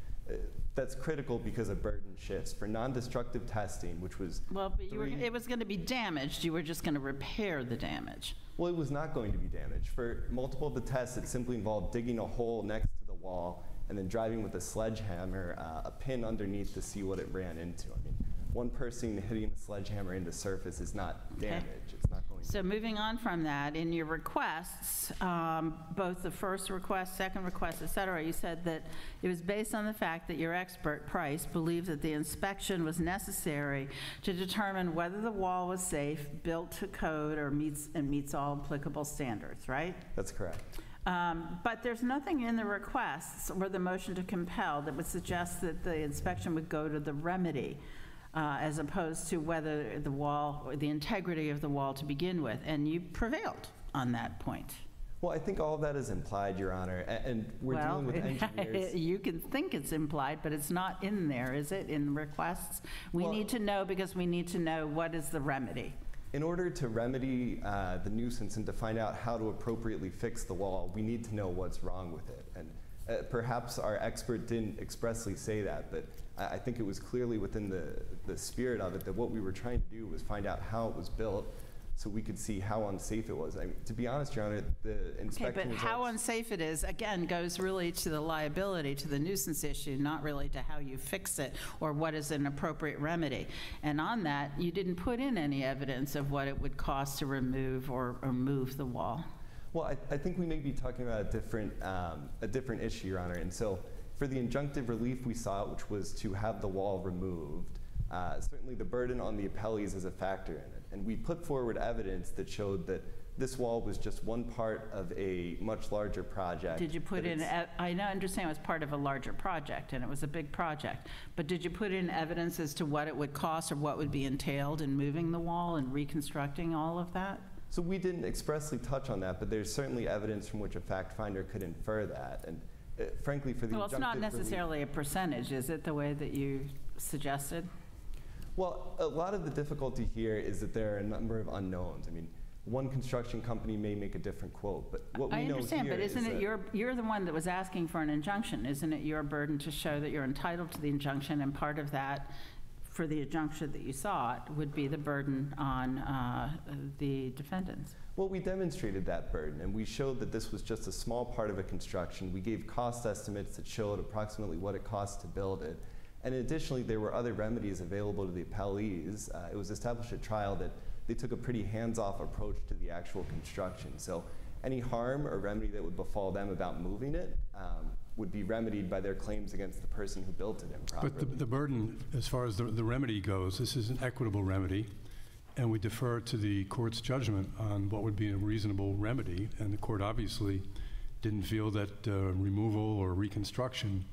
that's critical because of burden shifts. For non-destructive testing, which was well, but it was going to be damaged. You were just going to repair the damage. Well, it was not going to be damaged. For multiple of the tests, it simply involved digging a hole next to the wall and then driving with a sledgehammer a pin underneath to see what it ran into. I mean, one person hitting the sledgehammer into surface is not damage. It's not going to. So moving on from that, in your requests, both the first request, second request, et cetera, you said that it was based on the fact that your expert, Price, believed that the inspection was necessary to determine whether the wall was safe, built to code, or meets all applicable standards, right? That's correct. But there's nothing in the requests or the motion to compel that would suggest that the inspection would go to the remedy, as opposed to whether the wall, or the integrity of the wall to begin with, and you prevailed on that point. Well, I think all of that is implied, Your Honor, and we're dealing with engineers. You can think it's implied, but it's not in there, is it, in requests? We need to know because we need to know what is the remedy. In order to remedy the nuisance and to find out how to appropriately fix the wall, we need to know what's wrong with it. And perhaps our expert didn't expressly say that, but I think it was clearly within the spirit of it that what we were trying to do was find out how it was built so we could see how unsafe it was. I mean, to be honest, Your Honor, the inspection Okay, but how results- unsafe it is, again, goes really to the liability, to the nuisance issue, not really to how you fix it or what is an appropriate remedy. And on that, you didn't put in any evidence of what it would cost to remove or move the wall. Well, I think we may be talking about a different issue, Your Honor. And so for the injunctive relief we sought, which was to have the wall removed, certainly the burden on the appellees is a factor in it. And we put forward evidence that showed that this wall was just one part of a much larger project. Did you put in, I understand it was part of a larger project, and it was a big project, but did you put in evidence as to what it would cost or what would be entailed in moving the wall and reconstructing all of that? So we didn't expressly touch on that, but there's certainly evidence from which a fact finder could infer that. And frankly, for the Well, it's not injunctive necessarily a percentage, is it, the way that you suggested? Well, a lot of the difficulty here is that there are a number of unknowns. I mean, one construction company may make a different quote, but what we know here is I understand, but isn't it you're the one that was asking for an injunction? Isn't it your burden to show that you're entitled to the injunction, and part of that, for the injunction that you sought, would be the burden on the defendants? Well, we demonstrated that burden, and we showed that this was just a small part of a construction. We gave cost estimates that showed approximately what it cost to build it. And additionally, there were other remedies available to the appellees. It was established at trial that they took a pretty hands-off approach to the actual construction. So any harm or remedy that would befall them about moving it would be remedied by their claims against the person who built it improperly. But the burden, as far as the remedy goes, this is an equitable remedy, and we defer to the court's judgment on what would be a reasonable remedy. And the court obviously didn't feel that removal or reconstruction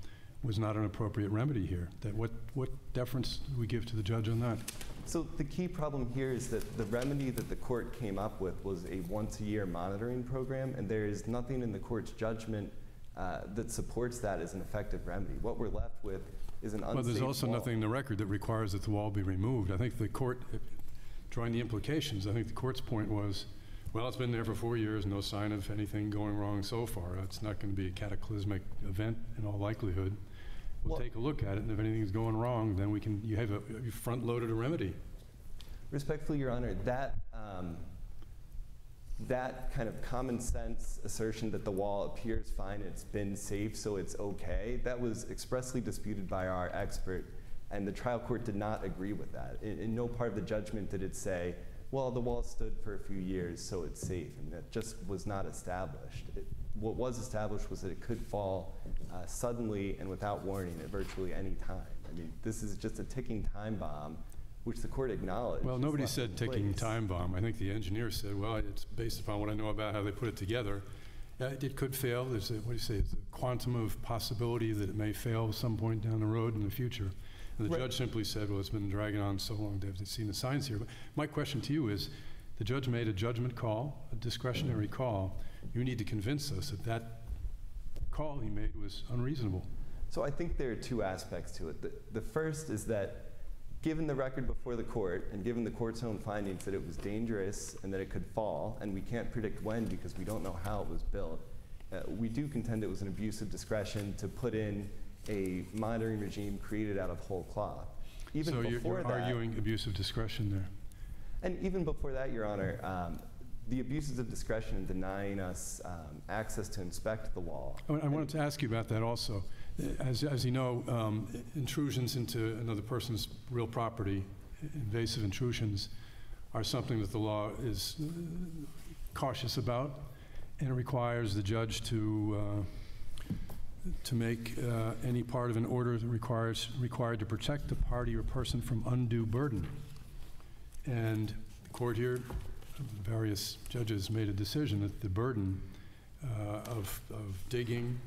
was not an appropriate remedy here. That what deference do we give to the judge on that? So the key problem here is that the remedy that the court came up with was a once-a-year monitoring program, and there is nothing in the court's judgment that supports that as an effective remedy. What we're left with is an unsafe Well, there's also wall. nothing in the record that requires that the wall be removed. I think the court, drawing the implications, I think the court's point was, well, it's been there for 4 years, no sign of anything going wrong so far. It's not going to be a cataclysmic event in all likelihood. We'll take a look at it, and if anything's going wrong, then you have you front-loaded a remedy. Respectfully, Your Honor, that kind of common sense assertion that the wall appears fine, it's been safe, so it's okay, that was expressly disputed by our expert, and the trial court did not agree with that. In no part of the judgment did it say, well, the wall stood for a few years, so it's safe. I mean, that just was not established. What was established was that it could fall suddenly and without warning at virtually any time. I mean, this is just a ticking time bomb, which the court acknowledged. Well, nobody is left said in ticking place. time bomb. I think the engineer said, well, it's based upon what I know about how they put it together. It could fail. There's a, what do you say, it's a quantum of possibility that it may fail at some point down the road in the future. And the judge simply said, well, it's been dragging on so long, they've seen the signs here. But my question to you is, the judge made a judgment call, a discretionary call. You need to convince us that that call he made was unreasonable. So I think there are two aspects to it. The first is that given the record before the court and given the court's own findings that it was dangerous and that it could fall, and we can't predict when because we don't know how it was built, we do contend it was an abuse of discretion to put in a monitoring regime created out of whole cloth. Even So before you're arguing abuse of discretion there. And even before that, Your Honor, the abuses of discretion in denying us access to inspect the wall. I wanted to ask you about that also. As you know, intrusions into another person's real property, invasive intrusions, are something that the law is cautious about, and it requires the judge to make any part of an order that required to protect the party or person from undue burden. And the court here, various judges made a decision that the burden of digging,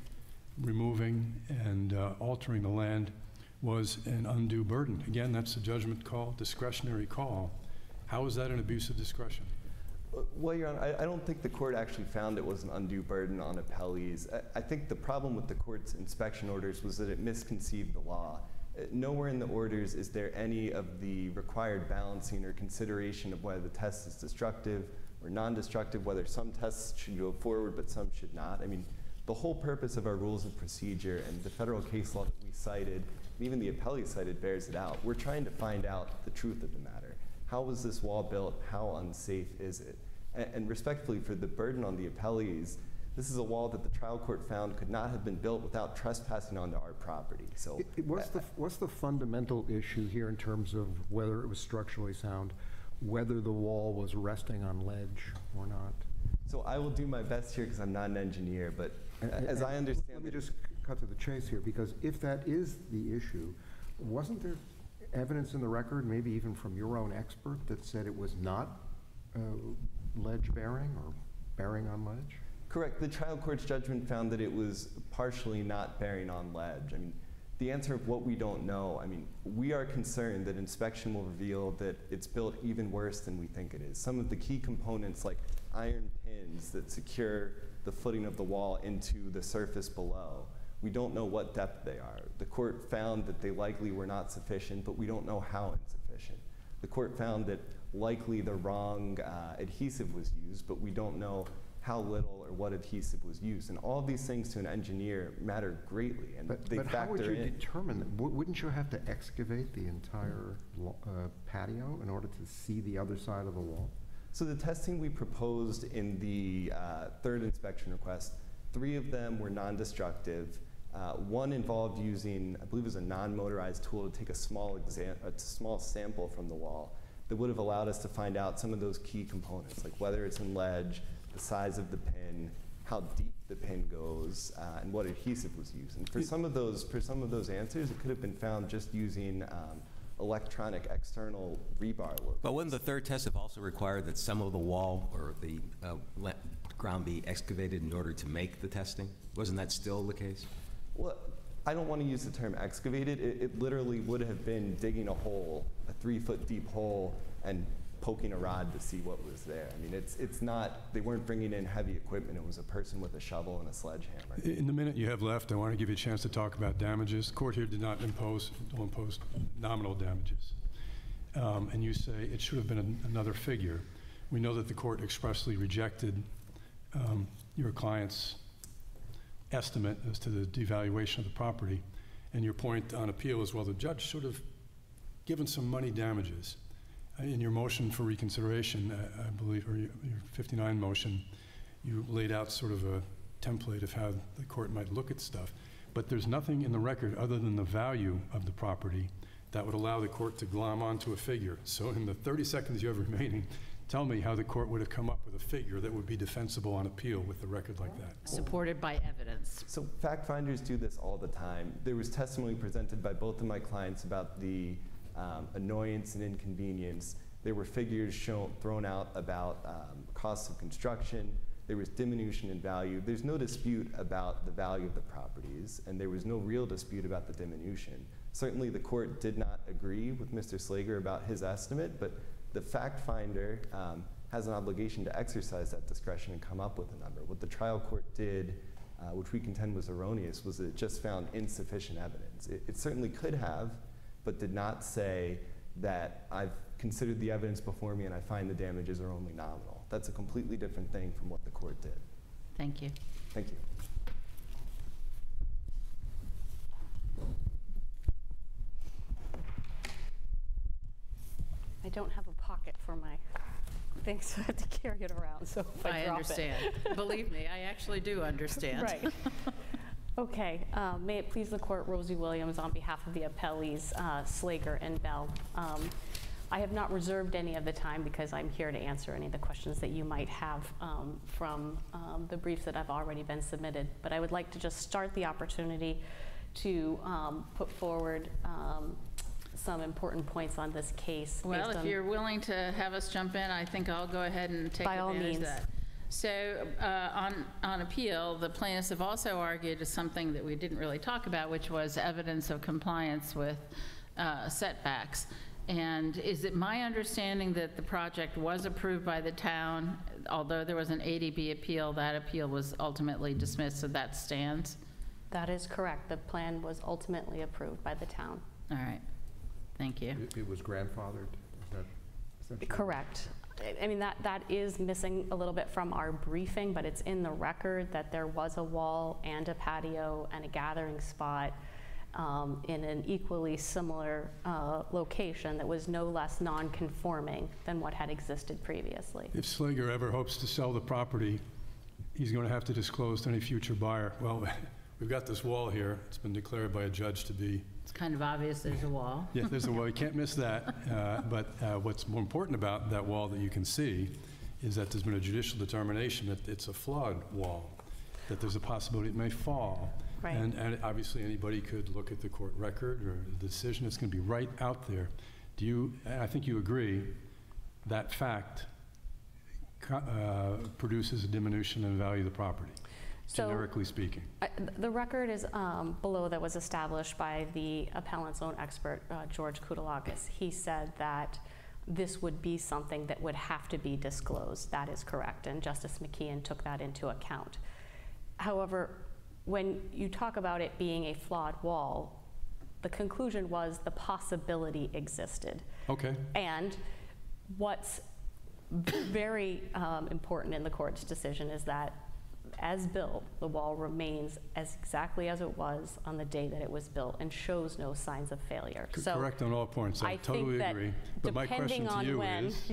removing, and altering the land was an undue burden. Again, that's a judgment call, discretionary call. How is that an abuse of discretion? Well, Your Honor, I don't think the court actually found it was an undue burden on appellees. I think the problem with the court's inspection orders was that it misconceived the law. Nowhere in the orders is there any of the required balancing or consideration of whether the test is destructive or non-destructive, whether some tests should go forward but some should not. I mean, the whole purpose of our rules of procedure and the federal case law that we cited, and even the appellee cited, bears it out. We're trying to find out the truth of the matter. how was this wall built? How unsafe is it? And respectfully, for the burden on the appellees, this is a wall that the trial court found could not have been built without trespassing onto our property. So What's the fundamental issue here in terms of whether it was structurally sound, whether the wall was resting on ledge or not? So I will do my best here because I'm not an engineer, but as I understand Let me just cut to the chase here, because if that is the issue, wasn't there evidence in the record, maybe even from your own expert, that said it was not ledge bearing or bearing on ledge? Correct. The trial court's judgment found that it was partially not bearing on ledge. I mean, the answer of what we don't know, I mean, we are concerned that inspection will reveal that it's built even worse than we think it is. Some of the key components, like iron pins that secure the footing of the wall into the surface below, we don't know what depth they are. The court found that they likely were not sufficient, but we don't know how insufficient. The court found that likely the wrong adhesive was used, but we don't know how little or what adhesive was used. And all of these things to an engineer matter greatly, and they but how would factor you in. determine that? Wouldn't you have to excavate the entire patio in order to see the other side of the wall? So the testing we proposed in the third inspection request, 3 of them were non-destructive. One involved using, I believe it was a non-motorized tool to take a small sample from the wall that would have allowed us to find out some of those key components, like whether it's in ledge, the size of the pin, how deep the pin goes, and what adhesive was used. And for some of those answers, it could have been found just using electronic external rebar look. But wouldn't the third test have also required that some of the wall or the ground be excavated in order to make the testing? Wasn't that still the case? Well, I don't want to use the term excavated. It literally would have been digging a hole, a 3-foot deep hole, and poking a rod to see what was there. I mean, it's not, they weren't bringing in heavy equipment. It was a person with a shovel and a sledgehammer. In the minute you have left, I want to give you a chance to talk about damages. The court here did not impose nominal damages. And you say it should have been another figure. We know that the court expressly rejected your client's estimate as to the devaluation of the property. And your point on appeal is, well, the judge should have given some money damages. In your motion for reconsideration, I believe, or your 59 motion, you laid out sort of a template of how the court might look at stuff. But there's nothing in the record other than the value of the property that would allow the court to glom onto a figure. So in the 30 seconds you have remaining, tell me how the court would have come up with a figure that would be defensible on appeal with a record like that. Supported by evidence. So fact finders do this all the time. There was testimony presented by both of my clients about the annoyance and inconvenience. There were figures thrown out about costs of construction. There was diminution in value. There's no dispute about the value of the properties, and there was no real dispute about the diminution. Certainly the court did not agree with Mr. Slager about his estimate, but the fact finder has an obligation to exercise that discretion and come up with a number. What the trial court did, which we contend was erroneous, was that it just found insufficient evidence. It certainly could have, but did not say that I've considered the evidence before me and I find the damages are only nominal. That's a completely different thing from what the court did. Thank you. Thank you. I don't have a pocket for my things, so I have to carry it around, so if I drop it. understand. Believe me, I actually do understand. Right. Okay, may it please the court, Rosie Williams on behalf of the appellees, Slager and Bell. I have not reserved any of the time because I'm here to answer any of the questions that you might have from the briefs that have already been submitted. But I would like to just start the opportunity to put forward some important points on this case. Well, if you're willing to have us jump in, I think I'll go ahead and take advantage of that. So on appeal, the plaintiffs have also argued something that we didn't really talk about, which was evidence of compliance with setbacks. And is it my understanding that the project was approved by the town, although there was an ADB appeal, that appeal was ultimately dismissed, so that stands? That is correct. The plan was ultimately approved by the town. All right. Thank you. It was grandfathered? Is that essentially? Correct. I mean, that is missing a little bit from our briefing, but it's in the record that there was a wall and a patio and a gathering spot in an equally similar location that was no less non-conforming than what had existed previously. If Slager ever hopes to sell the property, he's going to have to disclose to any future buyer, well, we've got this wall here. It's been declared by a judge to be... It's kind of obvious there's a wall. Yeah, there's a wall. You can't miss that. But what's more important about that wall that you can see is that there's been a judicial determination that it's a flawed wall, that there's a possibility it may fall. Right. And obviously anybody could look at the court record or the decision. It's going to be right out there. I think you agree that fact produces a diminution in the value of the property, generically speaking. The record is below that was established by the appellant's own expert, George Koutaloukis. He said that this would be something that would have to be disclosed. That is correct, and Justice McKeon took that into account. However, when you talk about it being a flawed wall, the conclusion was the possibility existed. Okay. And what's very important in the court's decision is that as built, the wall remains exactly as it was on the day that it was built and shows no signs of failure. So correct on all points. I totally agree. But my question to you is...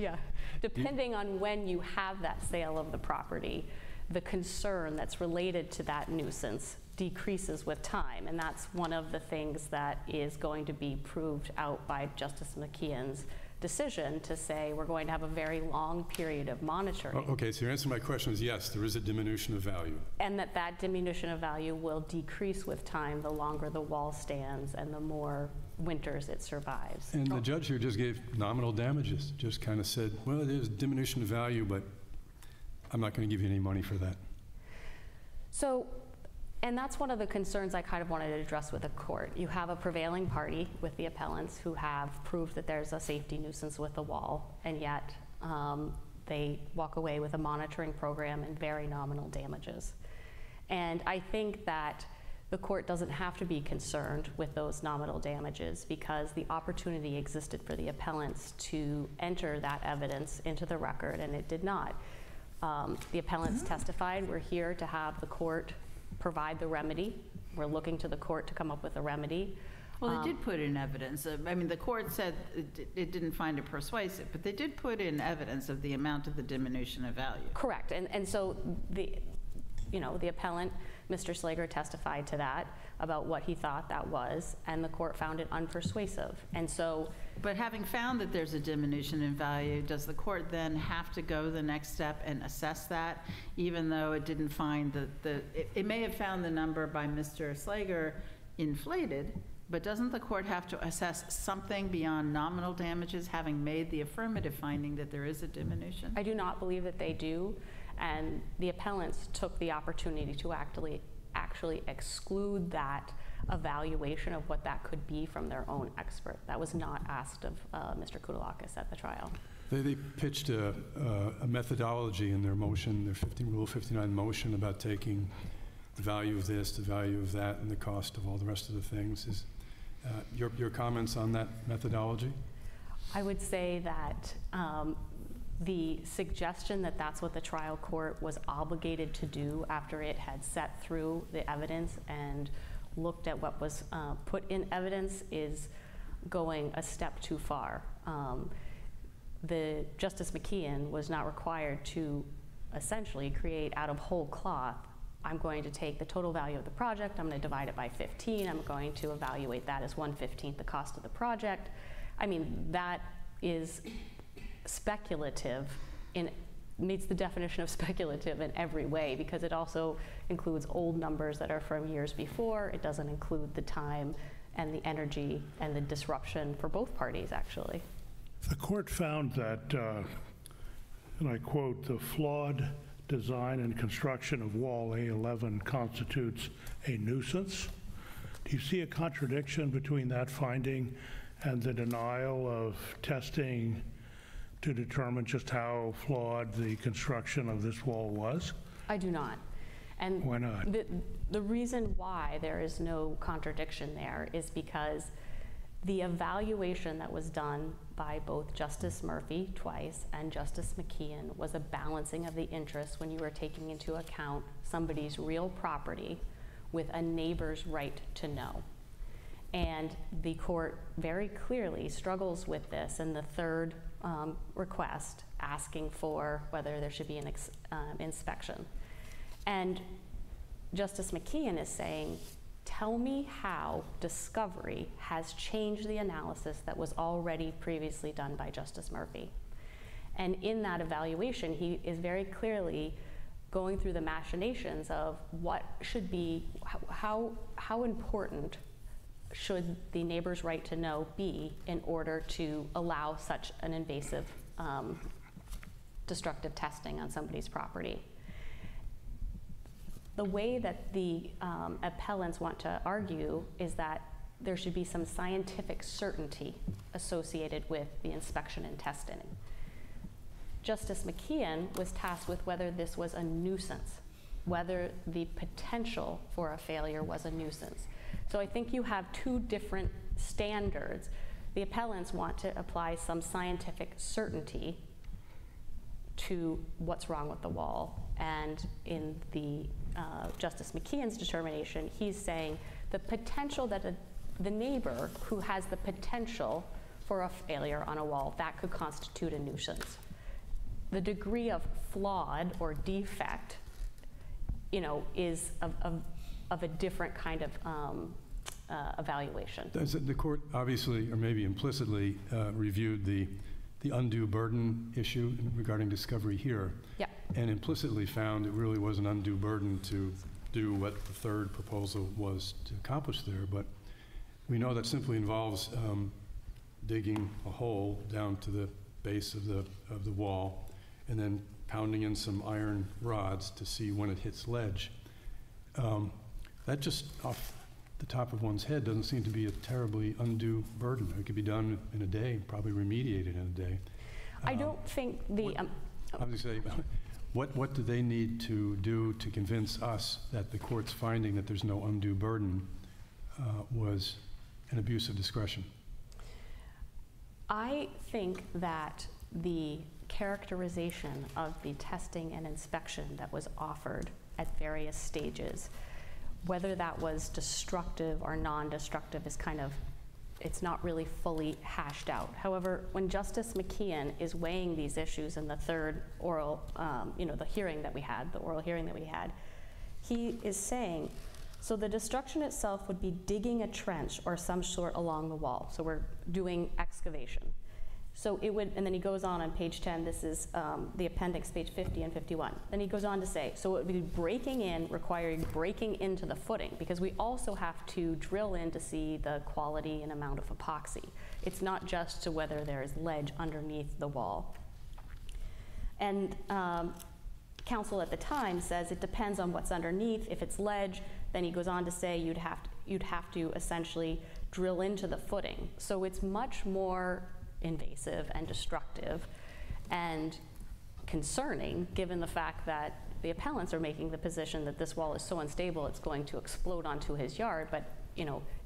depending on when you have that sale of the property, the concern that's related to that nuisance decreases with time, and that's one of the things that is going to be proved out by Justice McKeon's decision to say we're going to have a very long period of monitoring. Okay, so your answer to my question is yes, there is a diminution of value. And that diminution of value will decrease with time the longer the wall stands and the more winters it survives. And the judge here just gave nominal damages, just kind of said, well, it is diminution of value, but I'm not going to give you any money for that. So, and that's one of the concerns I kind of wanted to address with the court. You have a prevailing party with the appellants who have proved that there's a safety nuisance with the wall, and yet they walk away with a monitoring program and very nominal damages. And I think that the court doesn't have to be concerned with those nominal damages because the opportunity existed for the appellants to enter that evidence into the record, and it did not. The appellants testified. We're here to have the court provide the remedy. We're looking to the court to come up with a remedy. Well, they did put in evidence. I mean, the court said it didn't find it persuasive, but they did put in evidence of the amount of the diminution of value. Correct. And so the appellant, Mr. Slager, testified to that about what he thought that was, and the court found it unpersuasive. And so, but having found that there's a diminution in value, does the court then have to go the next step and assess that, even though it didn't find it may have found the number by Mr. Slager inflated, but doesn't the court have to assess something beyond nominal damages, having made the affirmative finding that there is a diminution? I do not believe that they do, and the appellants took the opportunity to actually exclude that evaluation of what that could be from their own expert. That was not asked of Mr. Koutaloukis at the trial. They pitched a methodology in their motion, their Rule 59 motion, about taking the value of this, the value of that, and the cost of all the rest of the things. Your comments on that methodology? I would say that the suggestion that that's what the trial court was obligated to do after it had sat through the evidence and looked at what was put in evidence is going a step too far. Justice McKeon was not required to essentially create out of whole cloth, I'm going to take the total value of the project, I'm going to divide it by 15, I'm going to evaluate that as 1/15 the cost of the project. I mean, that is speculative, meets the definition of speculative in every way, because it also includes old numbers that are from years before. It doesn't include the time and the energy and the disruption for both parties, actually. The court found that, and I quote, the flawed design and construction of wall A11 constitutes a nuisance. Do you see a contradiction between that finding and the denial of testing to determine just how flawed the construction of this wall was? I do not. And why not? The reason why there is no contradiction there is because the evaluation that was done by both Justice Murphy twice and Justice McKeon was a balancing of the interests when you were taking into account somebody's real property with a neighbor's right to know. And the court very clearly struggles with this in the third request, asking for whether there should be an inspection. And Justice McKeon is saying, tell me how discovery has changed the analysis that was already previously done by Justice Murphy. And in that evaluation, he is very clearly going through the machinations of what should be, how important should the neighbor's right to know be in order to allow such an invasive, destructive testing on somebody's property. The way that the appellants want to argue is that there should be some scientific certainty associated with the inspection and testing. Justice McKeon was tasked with whether this was a nuisance, whether the potential for a failure was a nuisance. So I think you have two different standards. The appellants want to apply some scientific certainty to what's wrong with the wall. And in the Justice McKeon's determination, he's saying the potential that the neighbor who has the potential for a failure on a wall, that could constitute a nuisance. The degree of flawed or defect, is of a different kind of evaluation. The court obviously, or maybe implicitly, reviewed the undue burden issue regarding discovery here. Yeah. And implicitly found it really was an undue burden to do what the third proposal was to accomplish there. But we know that simply involves digging a hole down to the base of the wall and then pounding in some iron rods to see when it hits ledge. That just off the top of one's head doesn't seem to be a terribly undue burden. It could be done in a day, probably remediated in a day. I don't think the... I was going to say, what do they need to do to convince us that the court's finding that there's no undue burden was an abuse of discretion? I think that the characterization of the testing and inspection that was offered at various stages, whether that was destructive or non-destructive is kind of, it's not really fully hashed out. However, when Justice McKeon is weighing these issues in the third oral, the hearing that we had, the oral hearing that we had, he is saying, so the destruction itself would be digging a trench or some sort along the wall. So we're doing excavation. So it would, and then he goes on page 10, this is the appendix, page 50 and 51. Then he goes on to say, so it would be breaking in, requiring breaking into the footing, because we also have to drill in to see the quality and amount of epoxy. It's not just to whether there is ledge underneath the wall. And counsel at the time says it depends on what's underneath. If it's ledge, then he goes on to say you'd have to essentially drill into the footing. So it's much more invasive and destructive and concerning, given the fact that the appellants are making the position that this wall is so unstable it's going to explode onto his yard. But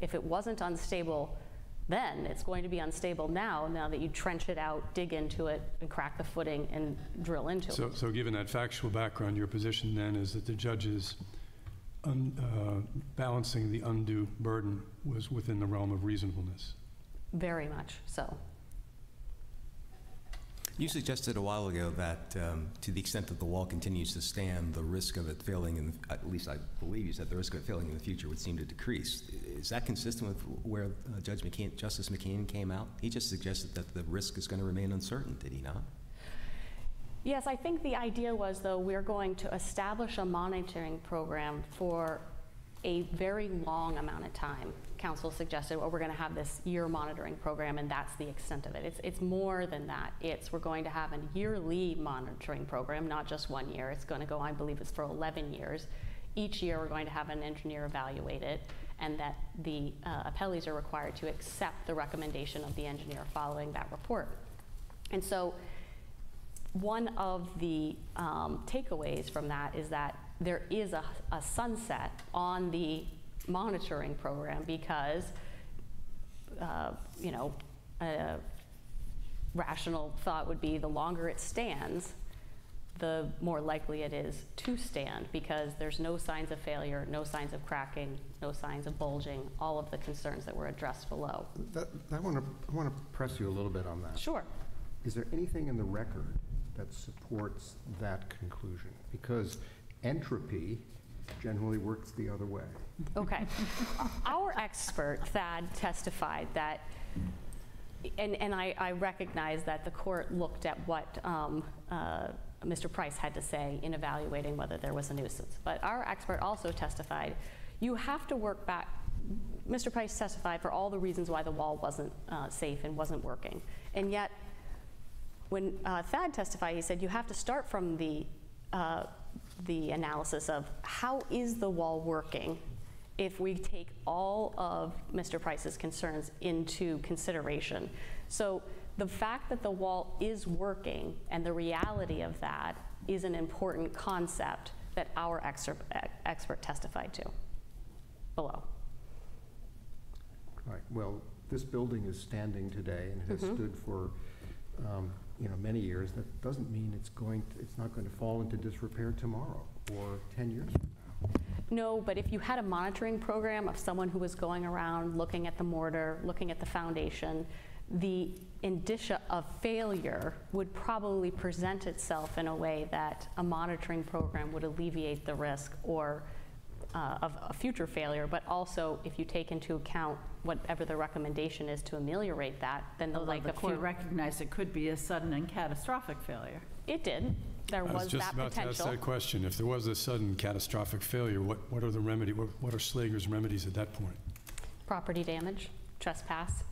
if it wasn't unstable then, it's going to be unstable now that you trench it out, dig into it, and crack the footing and drill into it. So given that factual background, your position then is that the judge's balancing the undue burden was within the realm of reasonableness? Very much so. You suggested a while ago that to the extent that the wall continues to stand, the risk of it failing, at least I believe you said the risk of it failing in the future would seem to decrease. Is that consistent with where Justice McKeon came out? He just suggested that the risk is going to remain uncertain, did he not? Yes, I think the idea was, though, we're going to establish a monitoring program for a very long amount of time. Counsel suggested, well, we're going to have this year monitoring program, and that's the extent of it. It's more than that. We're going to have a yearly monitoring program, not just 1 year. It's going to go, I believe it's for 11 years. Each year we're going to have an engineer evaluate it, and that the appellees are required to accept the recommendation of the engineer following that report. And so one of the takeaways from that is that there is a sunset on the monitoring program because, a rational thought would be the longer it stands, the more likely it is to stand, because there's no signs of failure, no signs of cracking, no signs of bulging, all of the concerns that were addressed below. I want to press you a little bit on that. Sure. Is there anything in the record that supports that conclusion? Because entropy generally works the other way. Okay. Our expert, Thad, testified that, and I recognize that the court looked at what Mr. Price had to say in evaluating whether there was a nuisance. But our expert also testified, you have to work back. Mr. Price testified for all the reasons why the wall wasn't safe and wasn't working. And yet, when Thad testified, he said you have to start from the analysis of how is the wall working if we take all of Mr. Price's concerns into consideration. So the fact that the wall is working and the reality of that is an important concept that our expert testified to below. Right. Well, this building is standing today and has stood for many years. That doesn't mean it's not going to fall into disrepair tomorrow or 10 years from now. No, but if you had a monitoring program of someone who was going around looking at the mortar, looking at the foundation, the indicia of failure would probably present itself in a way that a monitoring program would alleviate the risk or of a future failure. But also, if you take into account whatever the recommendation is to ameliorate that, then The court recognized it could be a sudden and catastrophic failure. It did. There was that potential. I was just about to ask that question. If there was a sudden catastrophic failure, what are the remedy? What are Slager's remedies at that point? Property damage, trespass.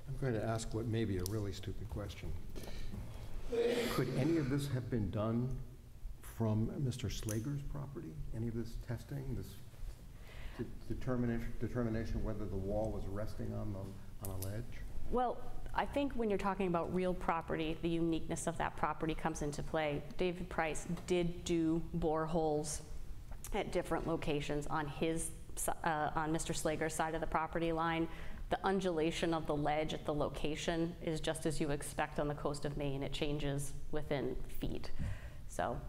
I'm going to ask what may be a really stupid question. Could any of this have been done from Mr. Slager's property? Any of this testing, this determination whether the wall was resting on a ledge? Well, I think when you're talking about real property, the uniqueness of that property comes into play. David Price did do boreholes at different locations on Mr. Slager's side of the property line. The undulation of the ledge at the location is just as you expect on the coast of Maine. It changes within feet. So,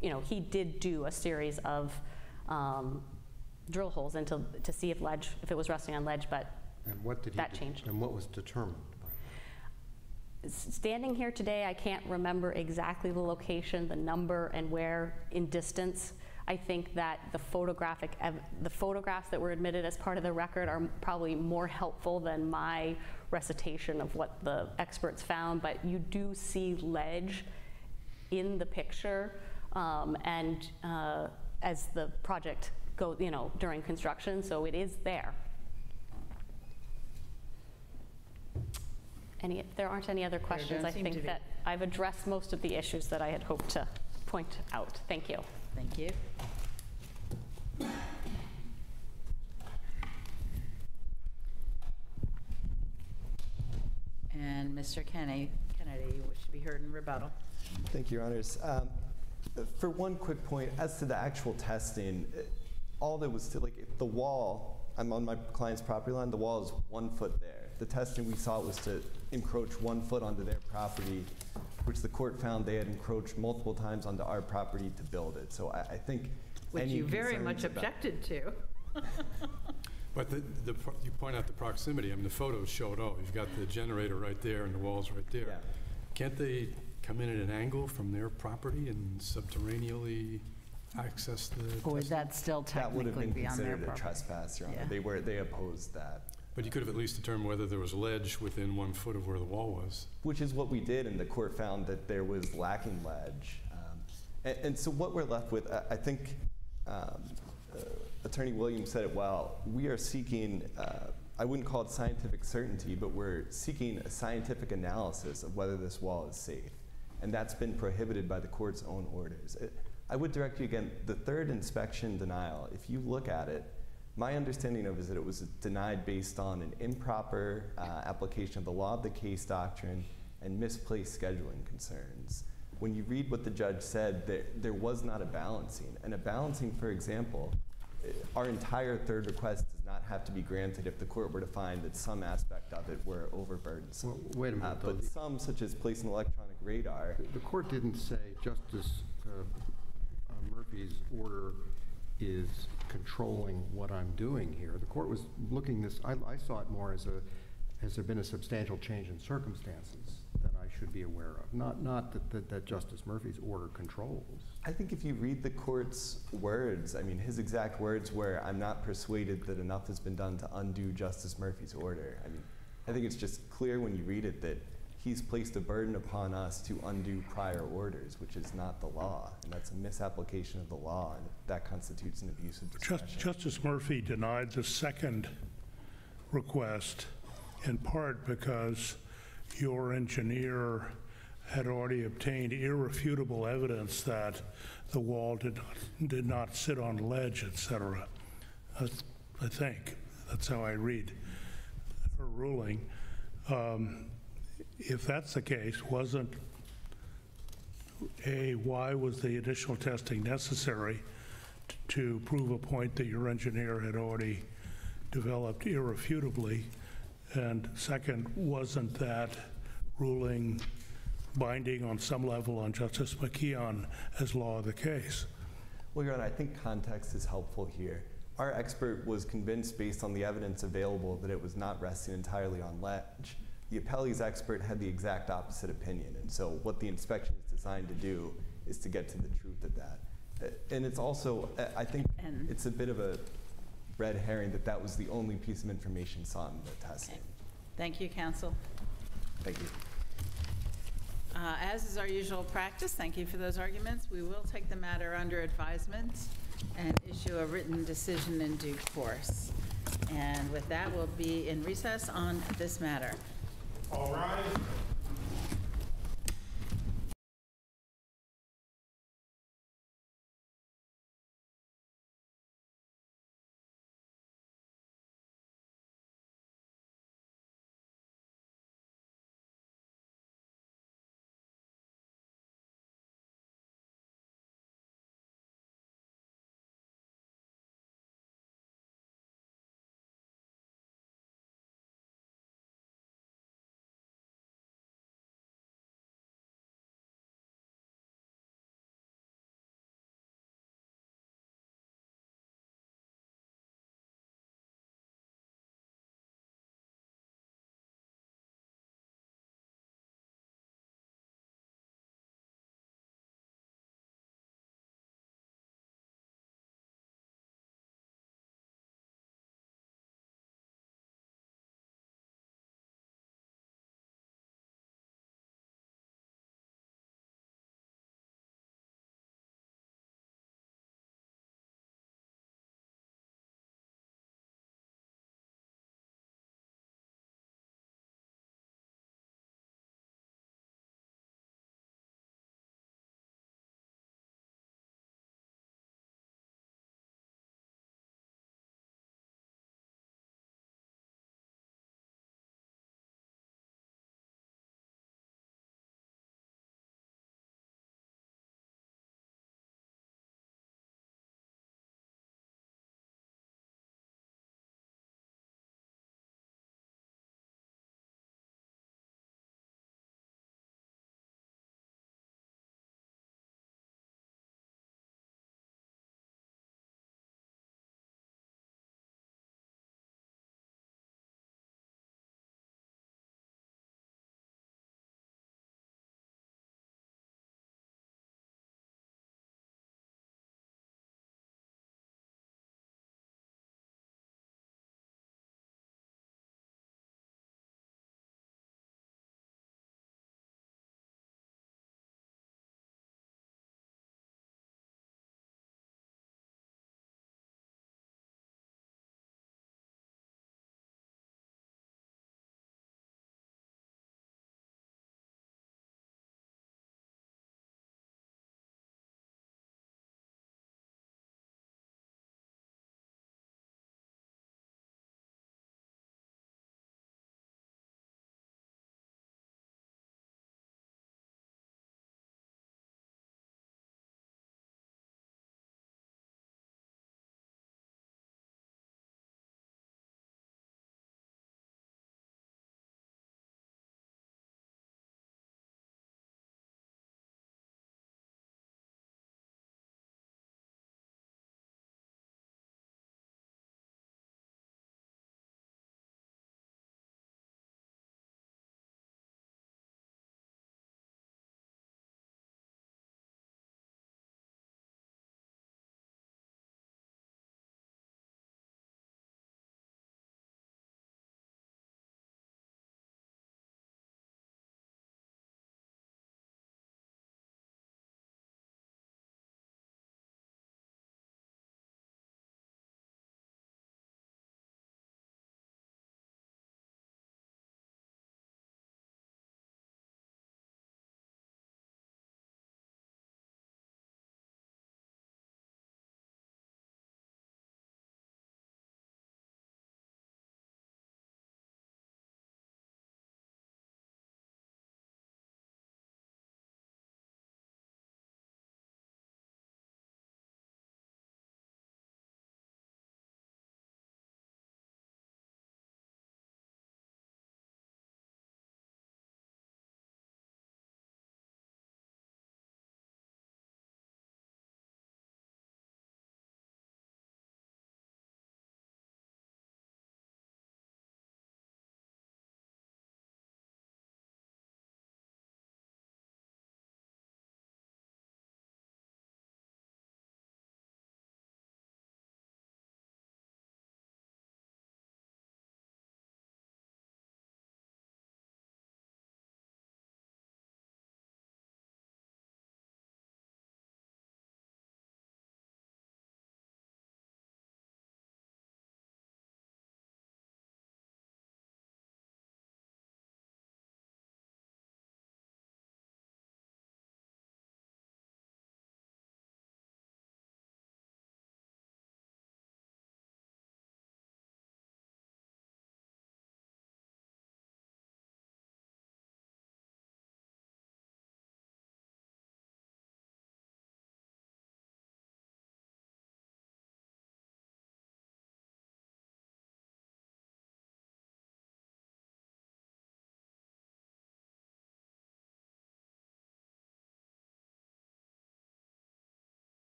he did do a series of drill holes to see if it was resting on ledge, but that changed. And what was determined? Standing here today, I can't remember exactly the location, the number, and where in distance. I think that the photographs that were admitted as part of the record are probably more helpful than my recitation of what the experts found, but you do see ledge in the picture, and as the project goes, during construction, so it is there. If there aren't any other questions, I think that I've addressed most of the issues that I had hoped to point out. Thank you. Thank you. And Mr. Kennedy, you wish to be heard in rebuttal. Thank you, Your Honors. For one quick point, as to the actual testing, all that was the wall, I'm on my client's property line, the wall is 1 foot there. The testing we saw was to encroach 1 foot onto their property, which the court found they had encroached multiple times onto our property to build it. So I think which you very much objected to. But you point out the proximity. I mean, the photos show it all. You've got the generator right there and the walls right there. Yeah. Can't they come in at an angle from their property and subterraneally access the Or would that still that would have technically been be on their considered a property? trespass, Your Honor. Yeah. They opposed that. But you could have at least determined whether there was ledge within 1 foot of where the wall was. Which is what we did, and the court found that there was lacking ledge. And so what we're left with, I think Attorney Williams said it well. We are seeking, I wouldn't call it scientific certainty, but we're seeking a scientific analysis of whether this wall is safe. And that's been prohibited by the court's own orders. I would direct you again, the third inspection denial, if you look at it, my understanding of it is that it was denied based on an improper application of the law of the case doctrine and misplaced scheduling concerns. When you read what the judge said, there was not a balancing. And a balancing, for example, our entire third request does not have to be granted if the court were to find that some aspect of it were overburdensome. Well, wait a minute, though. But some, such as placing electronic radar, The court didn't say Justice Murphy's order is controlling what I'm doing here. The court was looking this, I saw it more as has there been a substantial change in circumstances that I should be aware of, not that Justice Murphy's order controls. I think if you read the court's words, I mean, his exact words were, "I'm not persuaded that enough has been done to undo Justice Murphy's order." I mean, I think it's just clear when you read it that he's placed a burden upon us to undo prior orders, which is not the law, and that's a misapplication of the law, and that constitutes an abuse of discretion. Justice Murphy denied the second request in part because your engineer had already obtained irrefutable evidence that the wall did not sit on ledge, et cetera. I think that's how I read her ruling. If that's the case, why was the additional testing necessary to prove a point that your engineer had already developed irrefutably? And second, wasn't that ruling binding on some level on Justice McKeon as law of the case? Well, Your Honor, I think context is helpful here. Our expert was convinced based on the evidence available that it was not resting entirely on ledge. The appellee's expert had the exact opposite opinion, and so what the inspection is designed to do is to get to the truth of that. And it's also, I think it's a bit of a red herring that that was the only piece of information sought in the testing. Okay. Thank you, counsel. Thank you. As is our usual practice, thank you for those arguments. We will take the matter under advisement and issue a written decision in due course. And with that, we'll be in recess on this matter. All rise.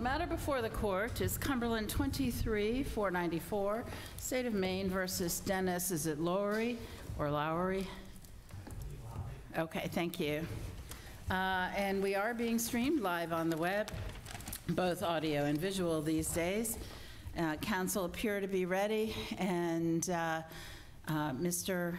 matter before the court is Cumberland 23-494, State of Maine versus Dennis, is it Lowry or Lowry? Okay, thank you. And we are being streamed live on the web, both audio and visual these days. Council appear to be ready, and Mr.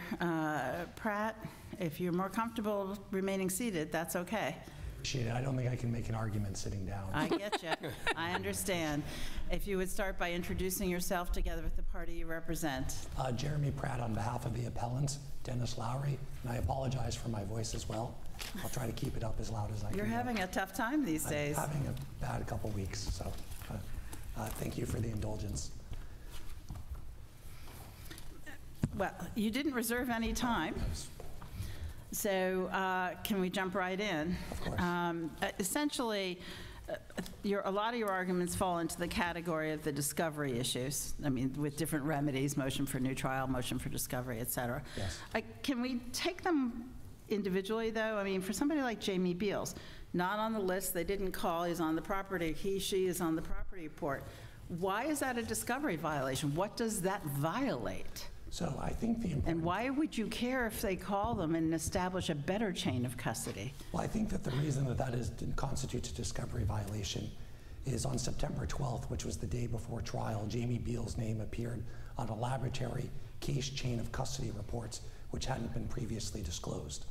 Pratt, if you're more comfortable remaining seated, that's okay. Appreciate it. I don't think I can make an argument sitting down. I get you. I understand. If you would start by introducing yourself together with the party you represent. Jeremy Pratt on behalf of the appellant, Dennis Lowry, and I apologize for my voice as well. I'll try to keep it up as loud as I can. You're having a tough time these days. I'm having a bad couple weeks, so thank you for the indulgence. Well, you didn't reserve any time. So can we jump right in? Of course. Essentially, a lot of your arguments fall into the category of the discovery issues. I mean, with different remedies, motion for new trial, motion for discovery, et cetera. Yes. Can we take them individually, though? I mean, for somebody like Jamie Beals, not on the list, they didn't call, he's on the property, she is on the property report. Why is that a discovery violation? What does that violate? So I think the important... And why would you care if they call them and establish a better chain of custody? Well, I think that the reason that constitutes a discovery violation is on September 12th, which was the day before trial, Jamie Beals' name appeared on a laboratory case chain of custody reports which hadn't been previously disclosed.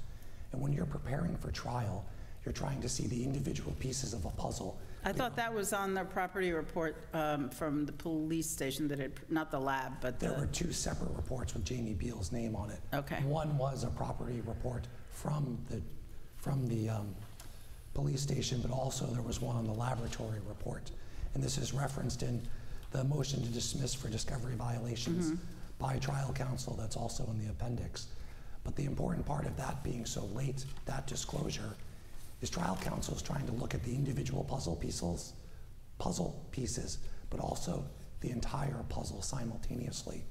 And when you're preparing for trial, you're trying to see the individual pieces of a puzzle. I thought that was on the property report from the police station that had, not the lab, but There were two separate reports with Jamie Beals' name on it. Okay. One was a property report from the police station, but also there was one on the laboratory report. And this is referenced in the motion to dismiss for discovery violations by trial counsel. That's also in the appendix. But the important part of that being so late, that disclosure, is trial counsel is trying to look at the individual puzzle pieces, but also the entire puzzle simultaneously.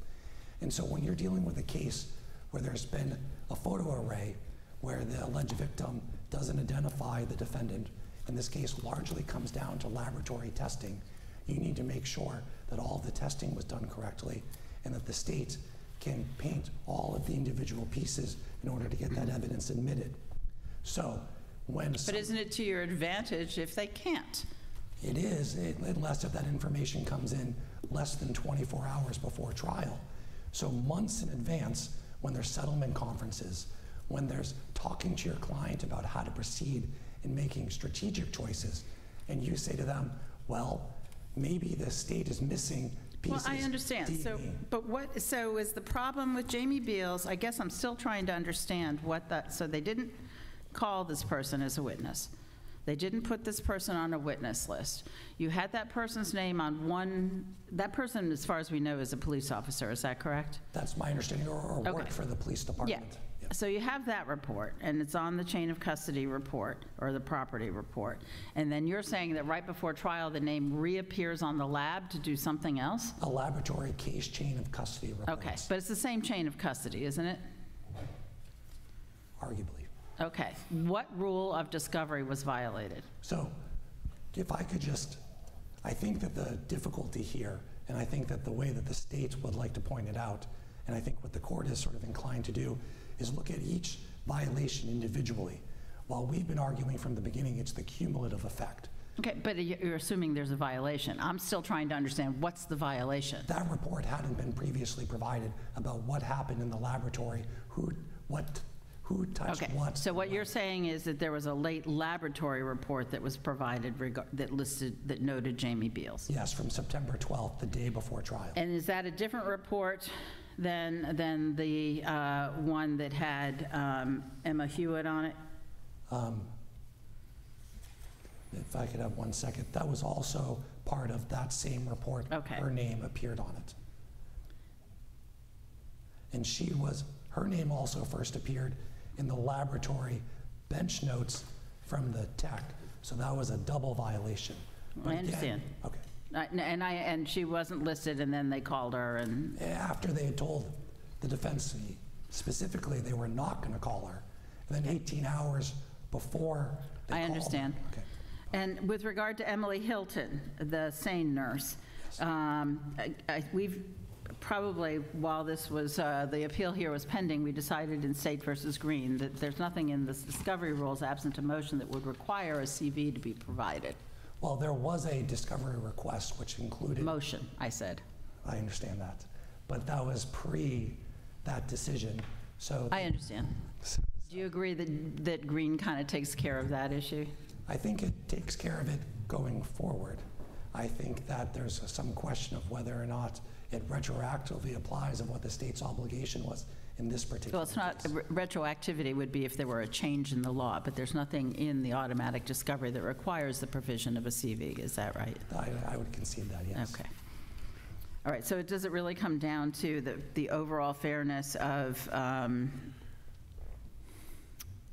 And so when you're dealing with a case where there's been a photo array where the alleged victim doesn't identify the defendant, and this case largely comes down to laboratory testing, you need to make sure that all the testing was done correctly and that the state can paint all of the individual pieces in order to get that evidence admitted. So But isn't it to your advantage if they can't? It is, unless if that information comes in less than 24 hours before trial. So months in advance, when there's settlement conferences, when there's talking to your client about how to proceed in making strategic choices, and you say to them, well, maybe the state is missing pieces. Well, I understand. So is the problem with Jamie Beals, I guess I'm still trying to understand what that, so they didn't call this person as a witness. They didn't put this person on a witness list. You had that person's name on one, that person, as far as we know, is a police officer, is that correct? That's my understanding, or worked for the police department. Yeah. So you have that report, and it's on the chain of custody report, or the property report. And then you're saying that right before trial, the name reappears on the lab to do something else? A laboratory case chain of custody reports. Okay, but it's the same chain of custody, isn't it? Arguably. Okay. What rule of discovery was violated? So if I could just, I think that the difficulty here, and I think that the way that the state would like to point it out, and I think what the court is sort of inclined to do, is look at each violation individually. While we've been arguing from the beginning, it's the cumulative effect. Okay, but you're assuming there's a violation. I'm still trying to understand what's the violation. That report hadn't been previously provided about what happened in the laboratory, who touched what. Okay, so what you're saying is that there was a late laboratory report that was provided that noted Jamie Beals? Yes, from September 12th, the day before trial. And is that a different report than the one that had Emma Hewitt on it? If I could have 1 second. That was also part of that same report. Okay. Her name appeared on it. And her name also first appeared in the laboratory bench notes from the tech. So that was a double violation. But I understand. Okay. And she wasn't listed, and then they called her, and after they had told the defense specifically they were not going to call her, and then 18 hours before they called I understand. her. Okay. And with regard to Emily Hilton, the SANE nurse, we've probably, while this was, the appeal here was pending, we decided in State versus Green that there's nothing in the discovery rules absent a motion that would require a CV to be provided. Well, there was a discovery request which included... Motion, I said. I understand that. But that was pre that decision, so... I understand. Do you agree that Green kind of takes care of that issue? I think it takes care of it going forward. I think that there's some question of whether or not it retroactively applies of what the state's obligation was in this particular Well, it's not, case. retroactivity would be if there were a change in the law, but there's nothing in the automatic discovery that requires the provision of a CV, is that right? I would concede that, yes. Okay. All right, so does it really come down to the overall fairness of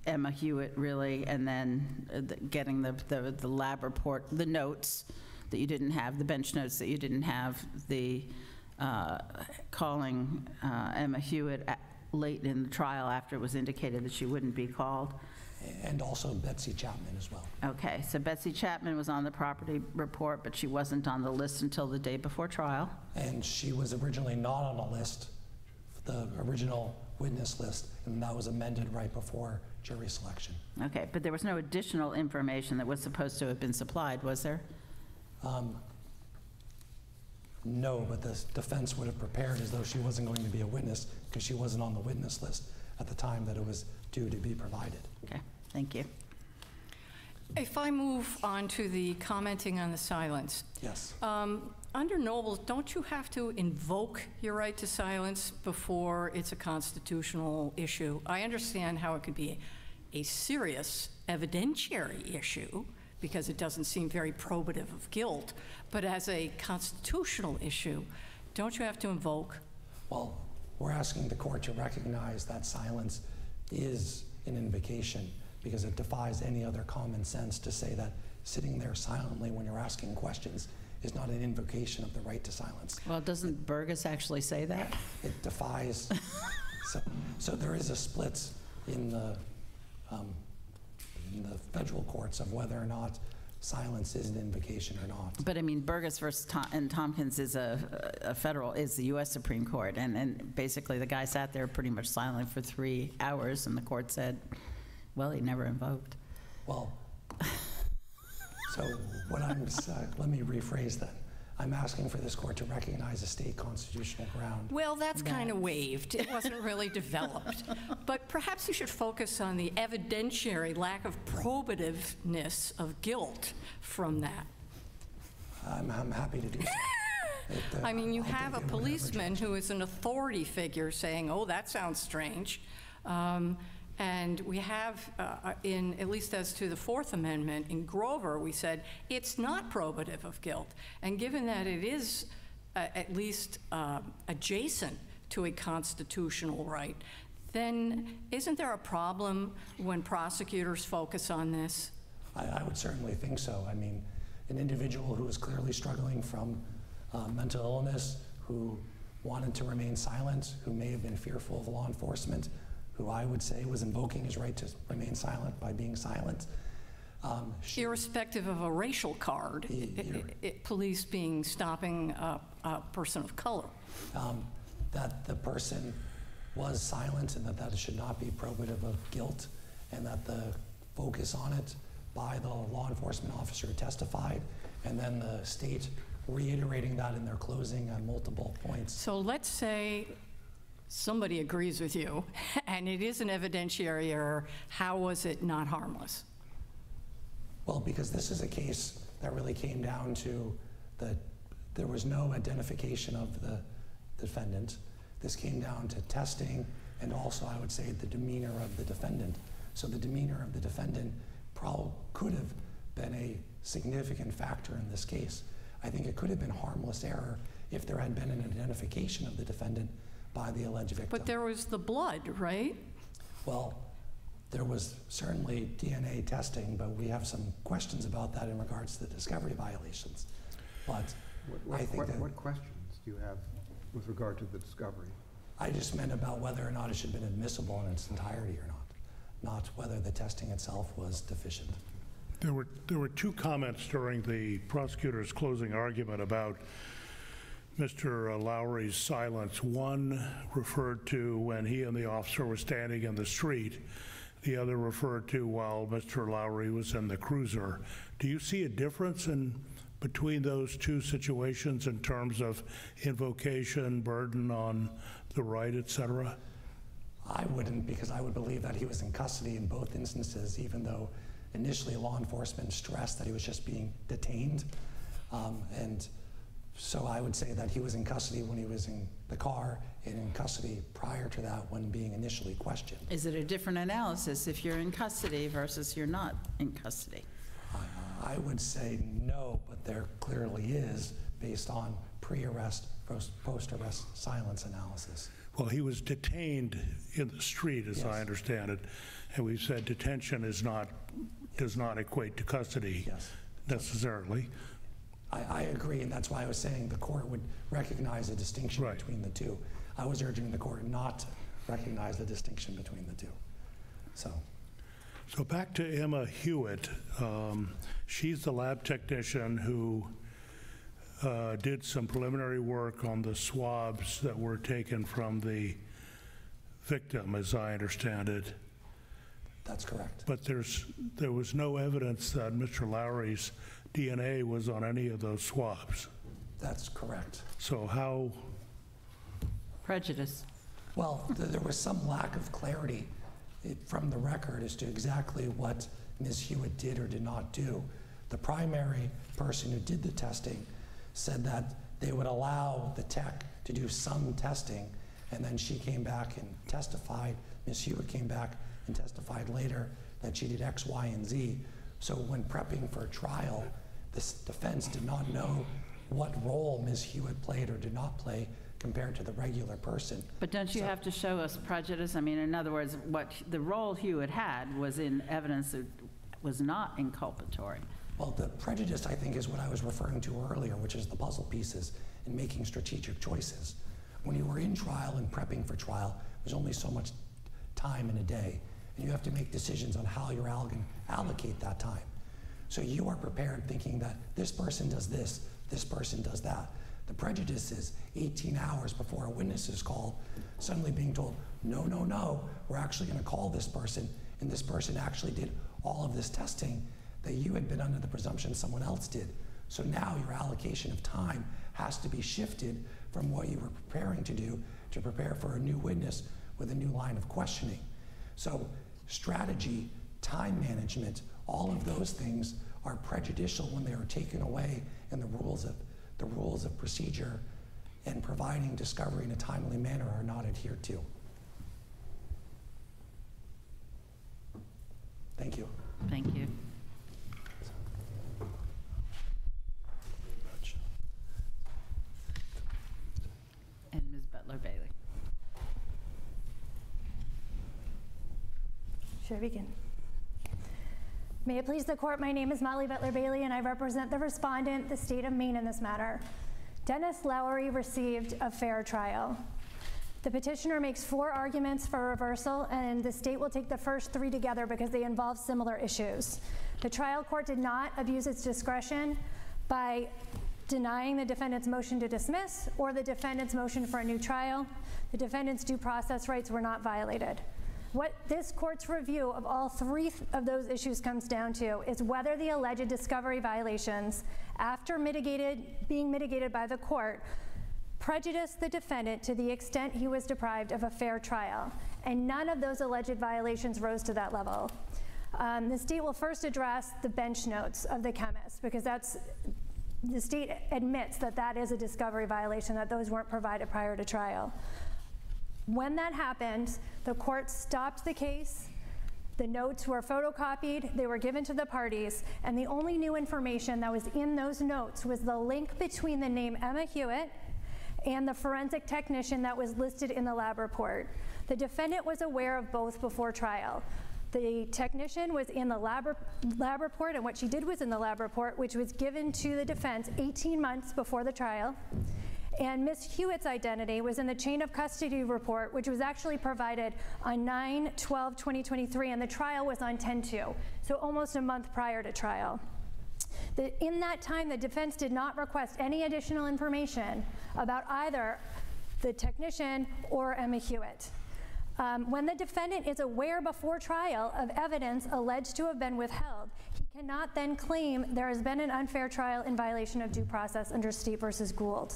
Emma Hewitt, really, and then getting the lab report, the notes that you didn't have, the bench notes that you didn't have, the calling Emma Hewitt late in the trial after it was indicated that she wouldn't be called? And also Betsy Chapman as well. Okay, so Betsy Chapman was on the property report, but she wasn't on the list until the day before trial? And she was originally not on a list, the original witness list, and that was amended right before jury selection. Okay, but there was no additional information that was supposed to have been supplied, was there? No, but the defense would have prepared as though she wasn't going to be a witness because she wasn't on the witness list at the time that it was due to be provided. Okay, thank you. If I move on to the commenting on the silence. Yes. Under Nobles, don't you have to invoke your right to silence before it's a constitutional issue? I understand how it could be a serious evidentiary issue because it doesn't seem very probative of guilt, but as a constitutional issue, don't you have to invoke? Well, we're asking the court to recognize that silence is an invocation because it defies any other common sense to say that sitting there silently when you're asking questions is not an invocation of the right to silence. Well, doesn't Burgess actually say that? It defies. So there is a split in the federal courts of whether or not silence is an invocation or not. But I mean, Burgess versus and Tompkins is is the U.S. Supreme Court, and basically the guy sat there pretty much silent for 3 hours, and the court said, well, he never invoked. Well, so what let me rephrase that. I'm asking for this court to recognize a state constitutional ground. Well, that's kind of waived. It wasn't really developed. But perhaps you should focus on the evidentiary lack of probativeness of guilt from that. I'm happy to do so. I mean, you I'll have a take it, whatever policeman judge. who is an authority figure saying, oh, that sounds strange. And we have, at least as to the Fourth Amendment, in Grover, we said it's not probative of guilt. And given that it is at least adjacent to a constitutional right, then isn't there a problem when prosecutors focus on this? I would certainly think so. I mean, an individual who is clearly struggling from mental illness, who wanted to remain silent, who may have been fearful of law enforcement, who I would say was invoking his right to remain silent by being silent. Irrespective of a racial card, police stopping a person of color. That the person was silent and that should not be probative of guilt, and that the focus on it by the law enforcement officer who testified, and then the state reiterating that in their closing on multiple points. So let's say somebody agrees with you, and it is an evidentiary error. How was it not harmless? Well, because this is a case that really came down to there was no identification of the defendant. This came down to testing, and also, I would say, the demeanor of the defendant. So the demeanor of the defendant probably could have been a significant factor in this case. I think it could have been harmless error if there had been an identification of the defendant by the alleged victim. But there was the blood, right? Well, there was certainly DNA testing, but we have some questions about that in regards to the discovery violations. But I think that... What questions do you have with regard to the discovery? I just meant about whether or not it should have been admissible in its entirety or not whether the testing itself was deficient. There were two comments during the prosecutor's closing argument about Mr. Lowry's silence. One referred to when he and the officer were standing in the street. The other referred to while Mr. Lowry was in the cruiser. Do you see a difference between those two situations in terms of invocation, burden on the right, et cetera? I wouldn't, because I would believe that he was in custody in both instances, even though initially law enforcement stressed that he was just being detained. And so I would say that he was in custody when he was in the car and in custody prior to that when being initially questioned. Is it a different analysis if you're in custody versus you're not in custody? I would say no, but there clearly is based on pre-arrest, post-arrest silence analysis. Well, he was detained in the street, as I understand it, and we've said detention does not equate to custody necessarily. I agree, and that's why I was saying the court would recognize a distinction between the two. I was urging the court not to recognize the distinction between the two. So back to Emma Hewitt. She's the lab technician who did some preliminary work on the swabs that were taken from the victim, as I understand it. That's correct. But there was no evidence that Mr. Lowry's DNA was on any of those swabs. That's correct. So how? Prejudice. Well, there was some lack of clarity from the record as to exactly what Ms. Hewitt did or did not do. The primary person who did the testing said that they would allow the tech to do some testing, and then she came back and testified. Ms. Hewitt came back and testified later that she did X, Y, and Z. So when prepping for a trial, this defense did not know what role Ms. Hewitt played or did not play compared to the regular person. But don't you have to show us prejudice? I mean, in other words, what the role Hewitt had was in evidence that was not inculpatory. Well, the prejudice, I think, is what I was referring to earlier, which is the puzzle pieces in making strategic choices. When you were in trial and prepping for trial, there's only so much time in a day, and you have to make decisions on how you're going to allocate that time. So you are prepared thinking that this person does this person does that. The prejudice is 18 hours before a witness is called, suddenly being told, no, no, no, we're actually going to call this person, and this person actually did all of this testing that you had been under the presumption someone else did. So now your allocation of time has to be shifted from what you were preparing to do to prepare for a new witness with a new line of questioning. So strategy, time management, all of those things are prejudicial when they are taken away and the rules of procedure and providing discovery in a timely manner are not adhered to. Thank you. Thank you. And Ms. Butler-Bailey. Should I begin? May it please the court, my name is Molly Butler-Bailey and I represent the respondent, the state of Maine in this matter. Dennis Lowry received a fair trial. The petitioner makes 4 arguments for reversal and the state will take the first 3 together because they involve similar issues. The trial court did not abuse its discretion by denying the defendant's motion to dismiss or the defendant's motion for a new trial. The defendant's due process rights were not violated. What this court's review of all 3 of those issues comes down to is whether the alleged discovery violations, after being mitigated by the court, prejudiced the defendant to the extent he was deprived of a fair trial. And none of those alleged violations rose to that level. The state will first address the bench notes of the chemist because the state admits that that is a discovery violation, that those weren't provided prior to trial. When that happened, the court stopped the case, the notes were photocopied, they were given to the parties, and the only new information that was in those notes was the link between the name Emma Hewitt and the forensic technician that was listed in the lab report. The defendant was aware of both before trial. The technician was in the lab report, and what she did was in the lab report, which was given to the defense 18 months before the trial. And Ms. Hewitt's identity was in the chain of custody report, which was actually provided on 9/12/2023, and the trial was on 10/2, so almost a month prior to trial. In that time, the defense did not request any additional information about either the technician or Emma Hewitt. When the defendant is aware before trial of evidence alleged to have been withheld, he cannot then claim there has been an unfair trial in violation of due process under State versus Gould.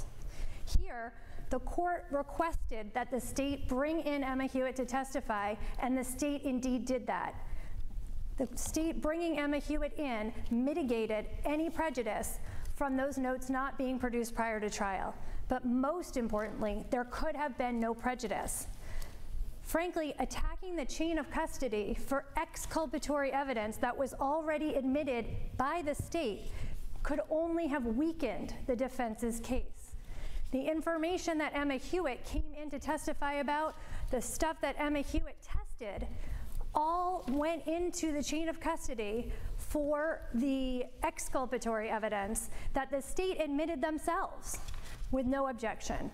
Here, the court requested that the state bring in Emma Hewitt to testify, and the state indeed did that. The state bringing Emma Hewitt in mitigated any prejudice from those notes not being produced prior to trial. But most importantly, there could have been no prejudice. Frankly, attacking the chain of custody for exculpatory evidence that was already admitted by the state could only have weakened the defense's case. The information that Emma Hewitt came in to testify about, the stuff that Emma Hewitt tested, all went into the chain of custody for the exculpatory evidence that the state admitted themselves with no objection.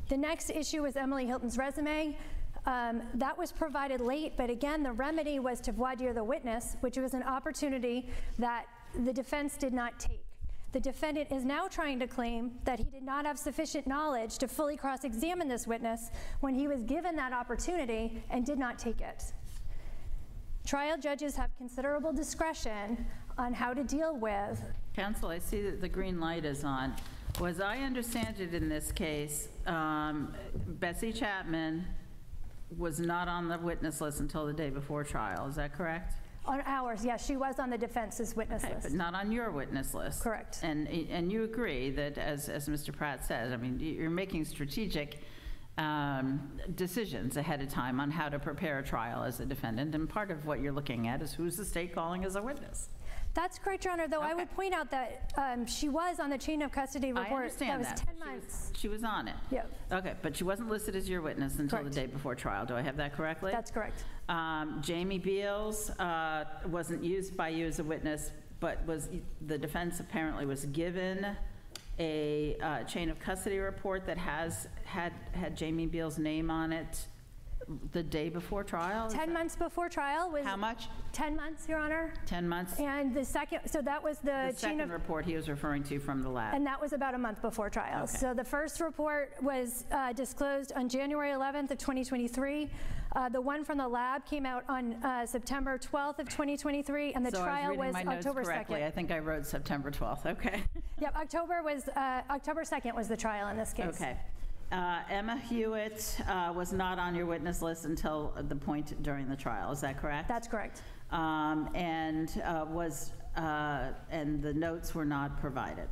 The next issue was Emily Hilton's resume. That was provided late, but again, the remedy was to voir dire the witness, which was an opportunity that the defense did not take. The defendant is now trying to claim that he did not have sufficient knowledge to fully cross-examine this witness when he was given that opportunity and did not take it. Trial judges have considerable discretion on how to deal with. Counsel, I see that the green light is on. As I understand it in this case, Betsy Chapman was not on the witness list until the day before trial. Is that correct? On ours, yes, she was on the defense's witness list. But not on your witness list. Correct. And you agree that, as Mr. Pratt says, I mean, you're making strategic decisions ahead of time on how to prepare a trial as a defendant, and part of what you're looking at is who's the state calling as a witness. That's correct, Your Honor, though I would point out that she was on the chain of custody report. I understand that. Was 10 months. She was on it. Yep. Okay, but she wasn't listed as your witness until Correct. the day before trial. Do I have that correctly? That's correct. Jamie Beals wasn't used by you as a witness, but the defense apparently was given a chain of custody report that had Jamie Beals' name on it the day before trial? 10 months before trial was... How much? 10 months, Your Honor. 10 months? And the second, so that was the chain second of... report he was referring to from the lab. And that was about a month before trial. Okay. So the first report was disclosed on January 11th of 2023. The one from the lab came out on September 12th of 2023, and the trial was October 2nd. I think I wrote September 12th, okay. Yep, October 2nd was the trial in this case. Okay. Emma Hewitt was not on your witness list until the point during the trial, is that correct? That's correct. And the notes were not provided?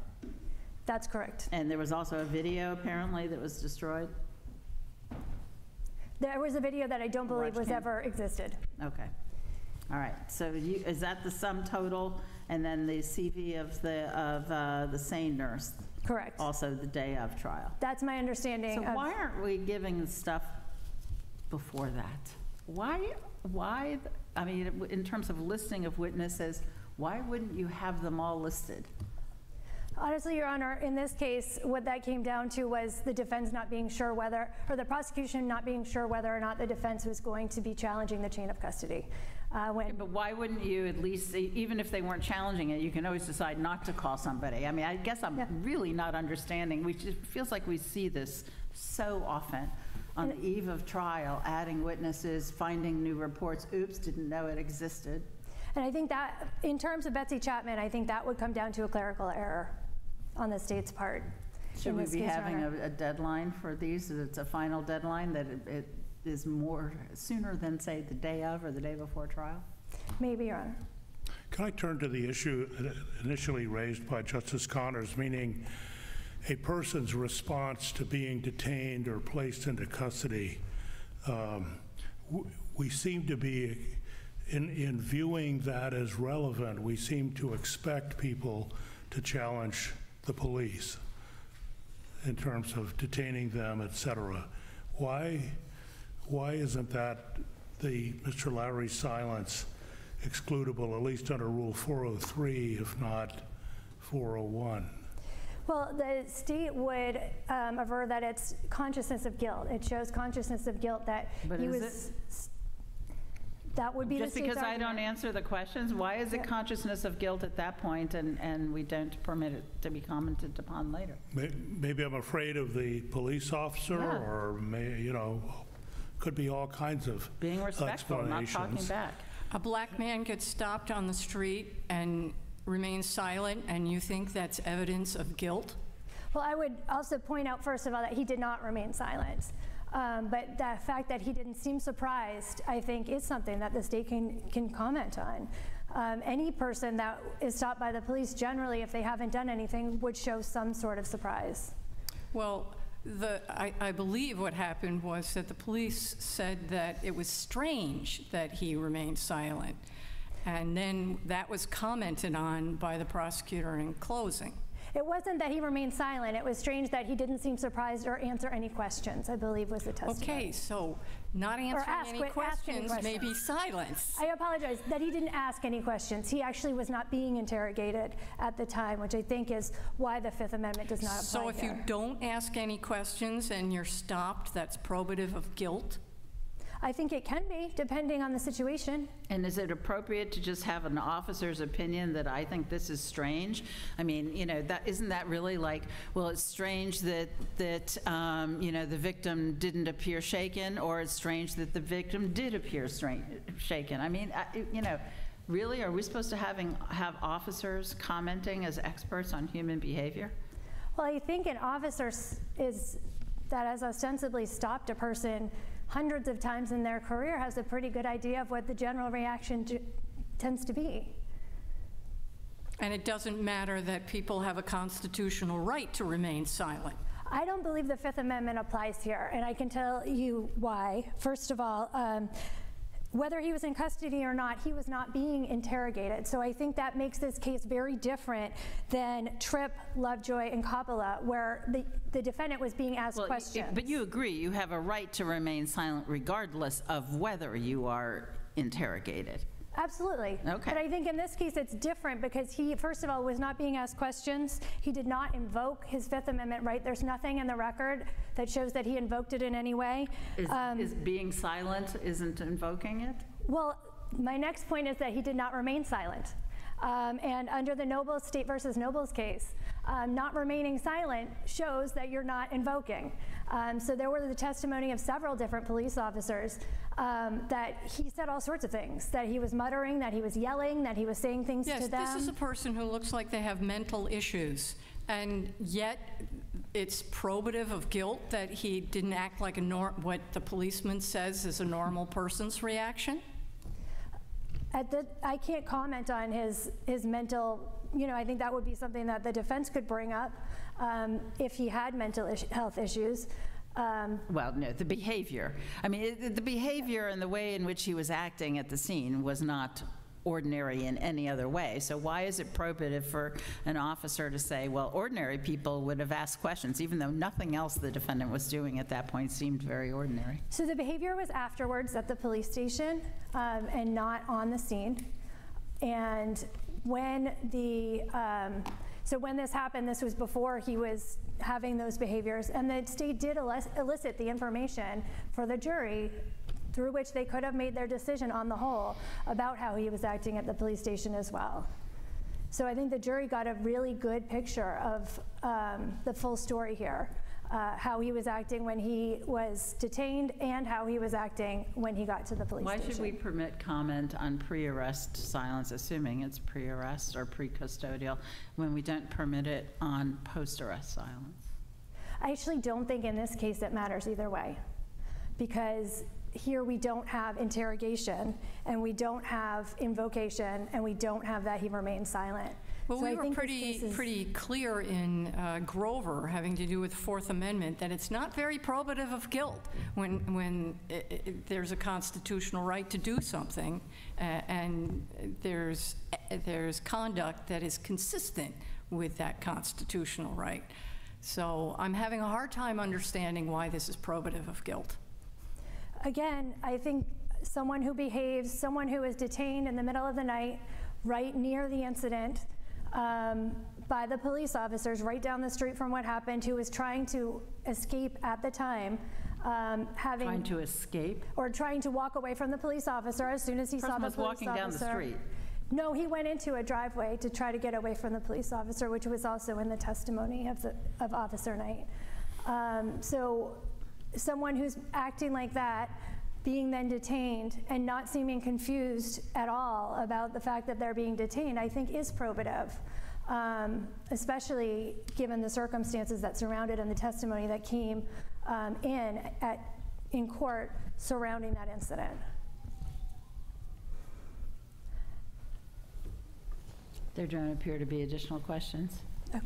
That's correct. And there was also a video apparently that was destroyed? There was a video that I don't believe was ever existed. Okay. All right. So is that the sum total? And then the CV of the SANE nurse? Correct. Also the day of trial? That's my understanding. So why aren't we giving stuff before that? Why, I mean, in terms of listing of witnesses, why wouldn't you have them all listed? Honestly, Your Honor, in this case, what that came down to was the defense not being sure whether, or the prosecution not being sure whether or not the defense was going to be challenging the chain of custody. But why wouldn't you at least, even if they weren't challenging it, you can always decide not to call somebody. I mean, I guess I'm really not understanding. It feels like we see this so often on the eve of trial, adding witnesses, finding new reports. Oops, didn't know it existed. And I think that, in terms of Betsy Chapman, I think that would come down to a clerical error on the state's part. Should we be having a deadline for these? That it's a final deadline, that it is more sooner than, say, the day of or the day before trial? Maybe, Your Honor. Can I turn to the issue initially raised by Justice Connors, meaning a person's response to being detained or placed into custody? We seem to be, in viewing that as relevant, we seem to expect people to challenge the police in terms of detaining them, et cetera. Why isn't that Mr. Lowry's silence excludable, at least under Rule 403, if not 401? Well, the state would aver that it's consciousness of guilt. It shows consciousness of guilt that But he is was. That would be Just the state's because I don't argument. answer the questions, why is it consciousness of guilt at that point and we don't permit it to be commented upon later? Maybe I'm afraid of the police officer, Yeah. or could be all kinds of Being respectful, not talking explanations. back. A black man gets stopped on the street and remains silent, and you think that's evidence of guilt? Well, I would also point out, first of all, that he did not remain silent. But the fact that he didn't seem surprised, I think, is something that the state can comment on. Any person that is stopped by the police, generally, if they haven't done anything, would show some sort of surprise. Well, I believe what happened was that the police said that it was strange that he remained silent. And then that was commented on by the prosecutor in closing. It wasn't that he remained silent. It was strange that he didn't seem surprised or answer any questions, I believe was the testimony. Okay, so not answering any questions may be silence. I apologize that he didn't ask any questions. He actually was not being interrogated at the time, which I think is why the Fifth Amendment does not apply So if you don't ask any questions and you're stopped, that's probative of guilt? I think it can be, depending on the situation. And is it appropriate to just have an officer's opinion that I think this is strange? I mean, isn't that really like, well, it's strange that the victim didn't appear shaken, or it's strange that the victim did appear shaken? I mean, really, are we supposed to have officers commenting as experts on human behavior? Well, I think an officer that has ostensibly stopped a person hundreds of times in their career has a pretty good idea of what the general reaction tends to be. And it doesn't matter that people have a constitutional right to remain silent. I don't believe the Fifth Amendment applies here, and I can tell you why. First of all, whether he was in custody or not, he was not being interrogated. So I think that makes this case very different than Tripp, Lovejoy, and Coppola, where the defendant was being asked questions. But you agree, you have a right to remain silent regardless of whether you are interrogated. Absolutely. Okay. But I think in this case it's different because he, first of all, was not being asked questions. He did not invoke his Fifth Amendment right. There's nothing in the record that shows that he invoked it in any way. Is being silent isn't invoking it? Well, my next point is that he did not remain silent. And under the Nobles, State versus Nobles case, not remaining silent shows that you're not invoking. So there were the testimony of several different police officers that he said all sorts of things, that he was muttering, that he was yelling, that he was saying things to them. Yes, this is a person who looks like they have mental issues, and yet it's probative of guilt that he didn't act like what the policeman says is a normal person's reaction? I can't comment on his mental, I think that would be something that the defense could bring up if he had mental health issues. Well, no, the behavior. I mean, the behavior and the way in which he was acting at the scene was not ordinary in any other way. So why is it probative for an officer to say, well, ordinary people would have asked questions, even though nothing else the defendant was doing at that point seemed very ordinary? So the behavior was afterwards at the police station and not on the scene. And when when this happened, this was before he was having those behaviors, and the state did elicit the information for the jury through which they could have made their decision on the whole about how he was acting at the police station as well. So I think the jury got a really good picture of the full story here, how he was acting when he was detained and how he was acting when he got to the police station. Why should we permit comment on pre-arrest silence, assuming it's pre-arrest or pre-custodial, when we don't permit it on post-arrest silence? I actually don't think in this case it matters either way, because here we don't have interrogation, and we don't have invocation, and we don't have that he remained silent. Well, So we I were think this case is pretty clear in Grover, having to do with Fourth Amendment, that it's not very probative of guilt when there's a constitutional right to do something, and there's conduct that is consistent with that constitutional right. So I'm having a hard time understanding why this is probative of guilt. Again, I think someone who behaves, someone who is detained in the middle of the night, right near the incident, by the police officers right down the street from what happened, who was trying to escape at the time, Trying to escape? or trying to walk away from the police officer as soon as he saw Person the was police walking officer. down the street. No, he went into a driveway to try to get away from the police officer, which was also in the testimony of Officer Knight. So someone who's acting like that, being then detained and not seeming confused at all about the fact that they're being detained, I think is probative, especially given the circumstances that surrounded and the testimony that came in court surrounding that incident. There don't appear to be additional questions. Okay.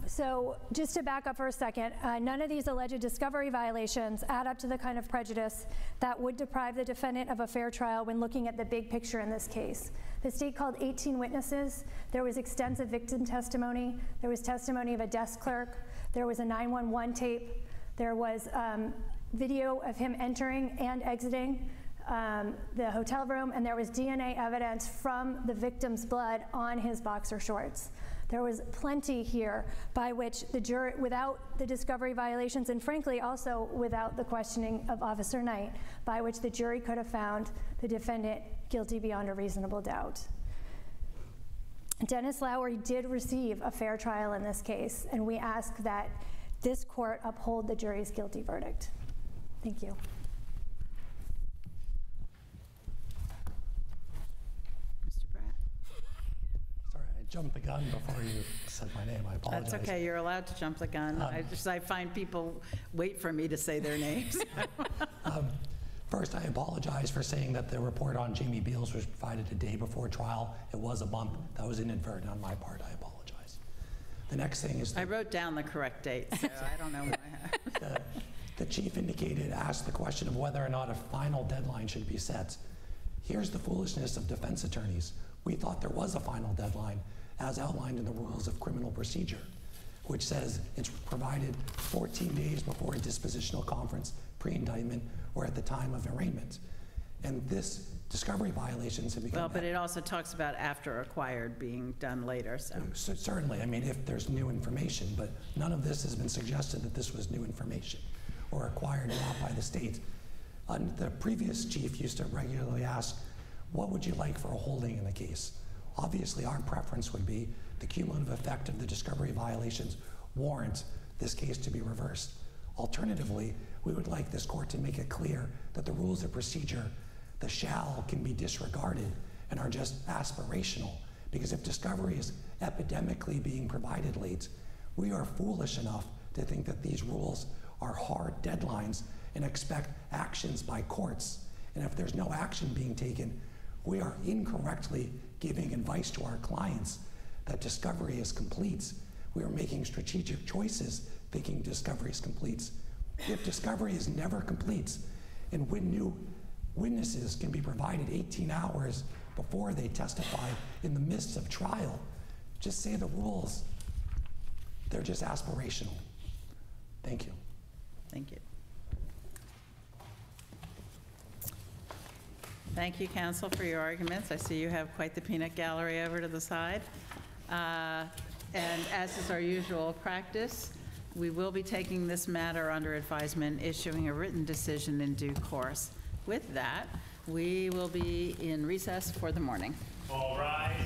So just to back up for a second, none of these alleged discovery violations add up to the kind of prejudice that would deprive the defendant of a fair trial when looking at the big picture in this case. The state called 18 witnesses. There was extensive victim testimony. There was testimony of a desk clerk. There was a 911 tape. There was video of him entering and exiting the hotel room, and there was DNA evidence from the victim's blood on his boxer shorts. There was plenty here by which the jury, without the discovery violations, and frankly also without the questioning of Officer Knight, by which the jury could have found the defendant guilty beyond a reasonable doubt. Dennis Lowery did receive a fair trial in this case, and we ask that this court uphold the jury's guilty verdict. Thank you. Jumped the gun before you said my name. I apologize. That's okay. You're allowed to jump the gun. I find people wait for me to say their names. First, I apologize for saying that the report on Jamie Beals was provided a day before trial. It was a month. That was inadvertent on my part. I apologize. The next thing is... I wrote down the correct date, so I don't know why. The chief asked the question of whether or not a final deadline should be set. Here's the foolishness of defense attorneys. We thought there was a final deadline, as outlined in the rules of criminal procedure, which says it's provided 14 days before a dispositional conference, pre-indictment, or at the time of arraignment. And this discovery violations have become... Well, but it also talks about after acquired being done later, so... Certainly, I mean, if there's new information, but none of this has been suggested that this was new information or acquired not by the state. The previous chief used to regularly ask, what would you like for a holding in the case? Obviously, our preference would be the cumulative effect of the discovery violations warrant this case to be reversed. Alternatively, we would like this court to make it clear that the rules of procedure, the shall, can be disregarded and are just aspirational. Because if discovery is epidemically being provided late, we are foolish enough to think that these rules are hard deadlines and expect actions by courts. And if there's no action being taken, we are incorrectly giving advice to our clients that discovery is complete. We are making strategic choices thinking discovery is complete. If discovery is never complete, and when new witnesses can be provided 18 hours before they testify in the midst of trial, just say the rules. They're just aspirational. Thank you. Thank you. Thank you, counsel, for your arguments. I see you have quite the peanut gallery over to the side. And as is our usual practice, we will be taking this matter under advisement, issuing a written decision in due course. With that, we will be in recess for the morning. All rise.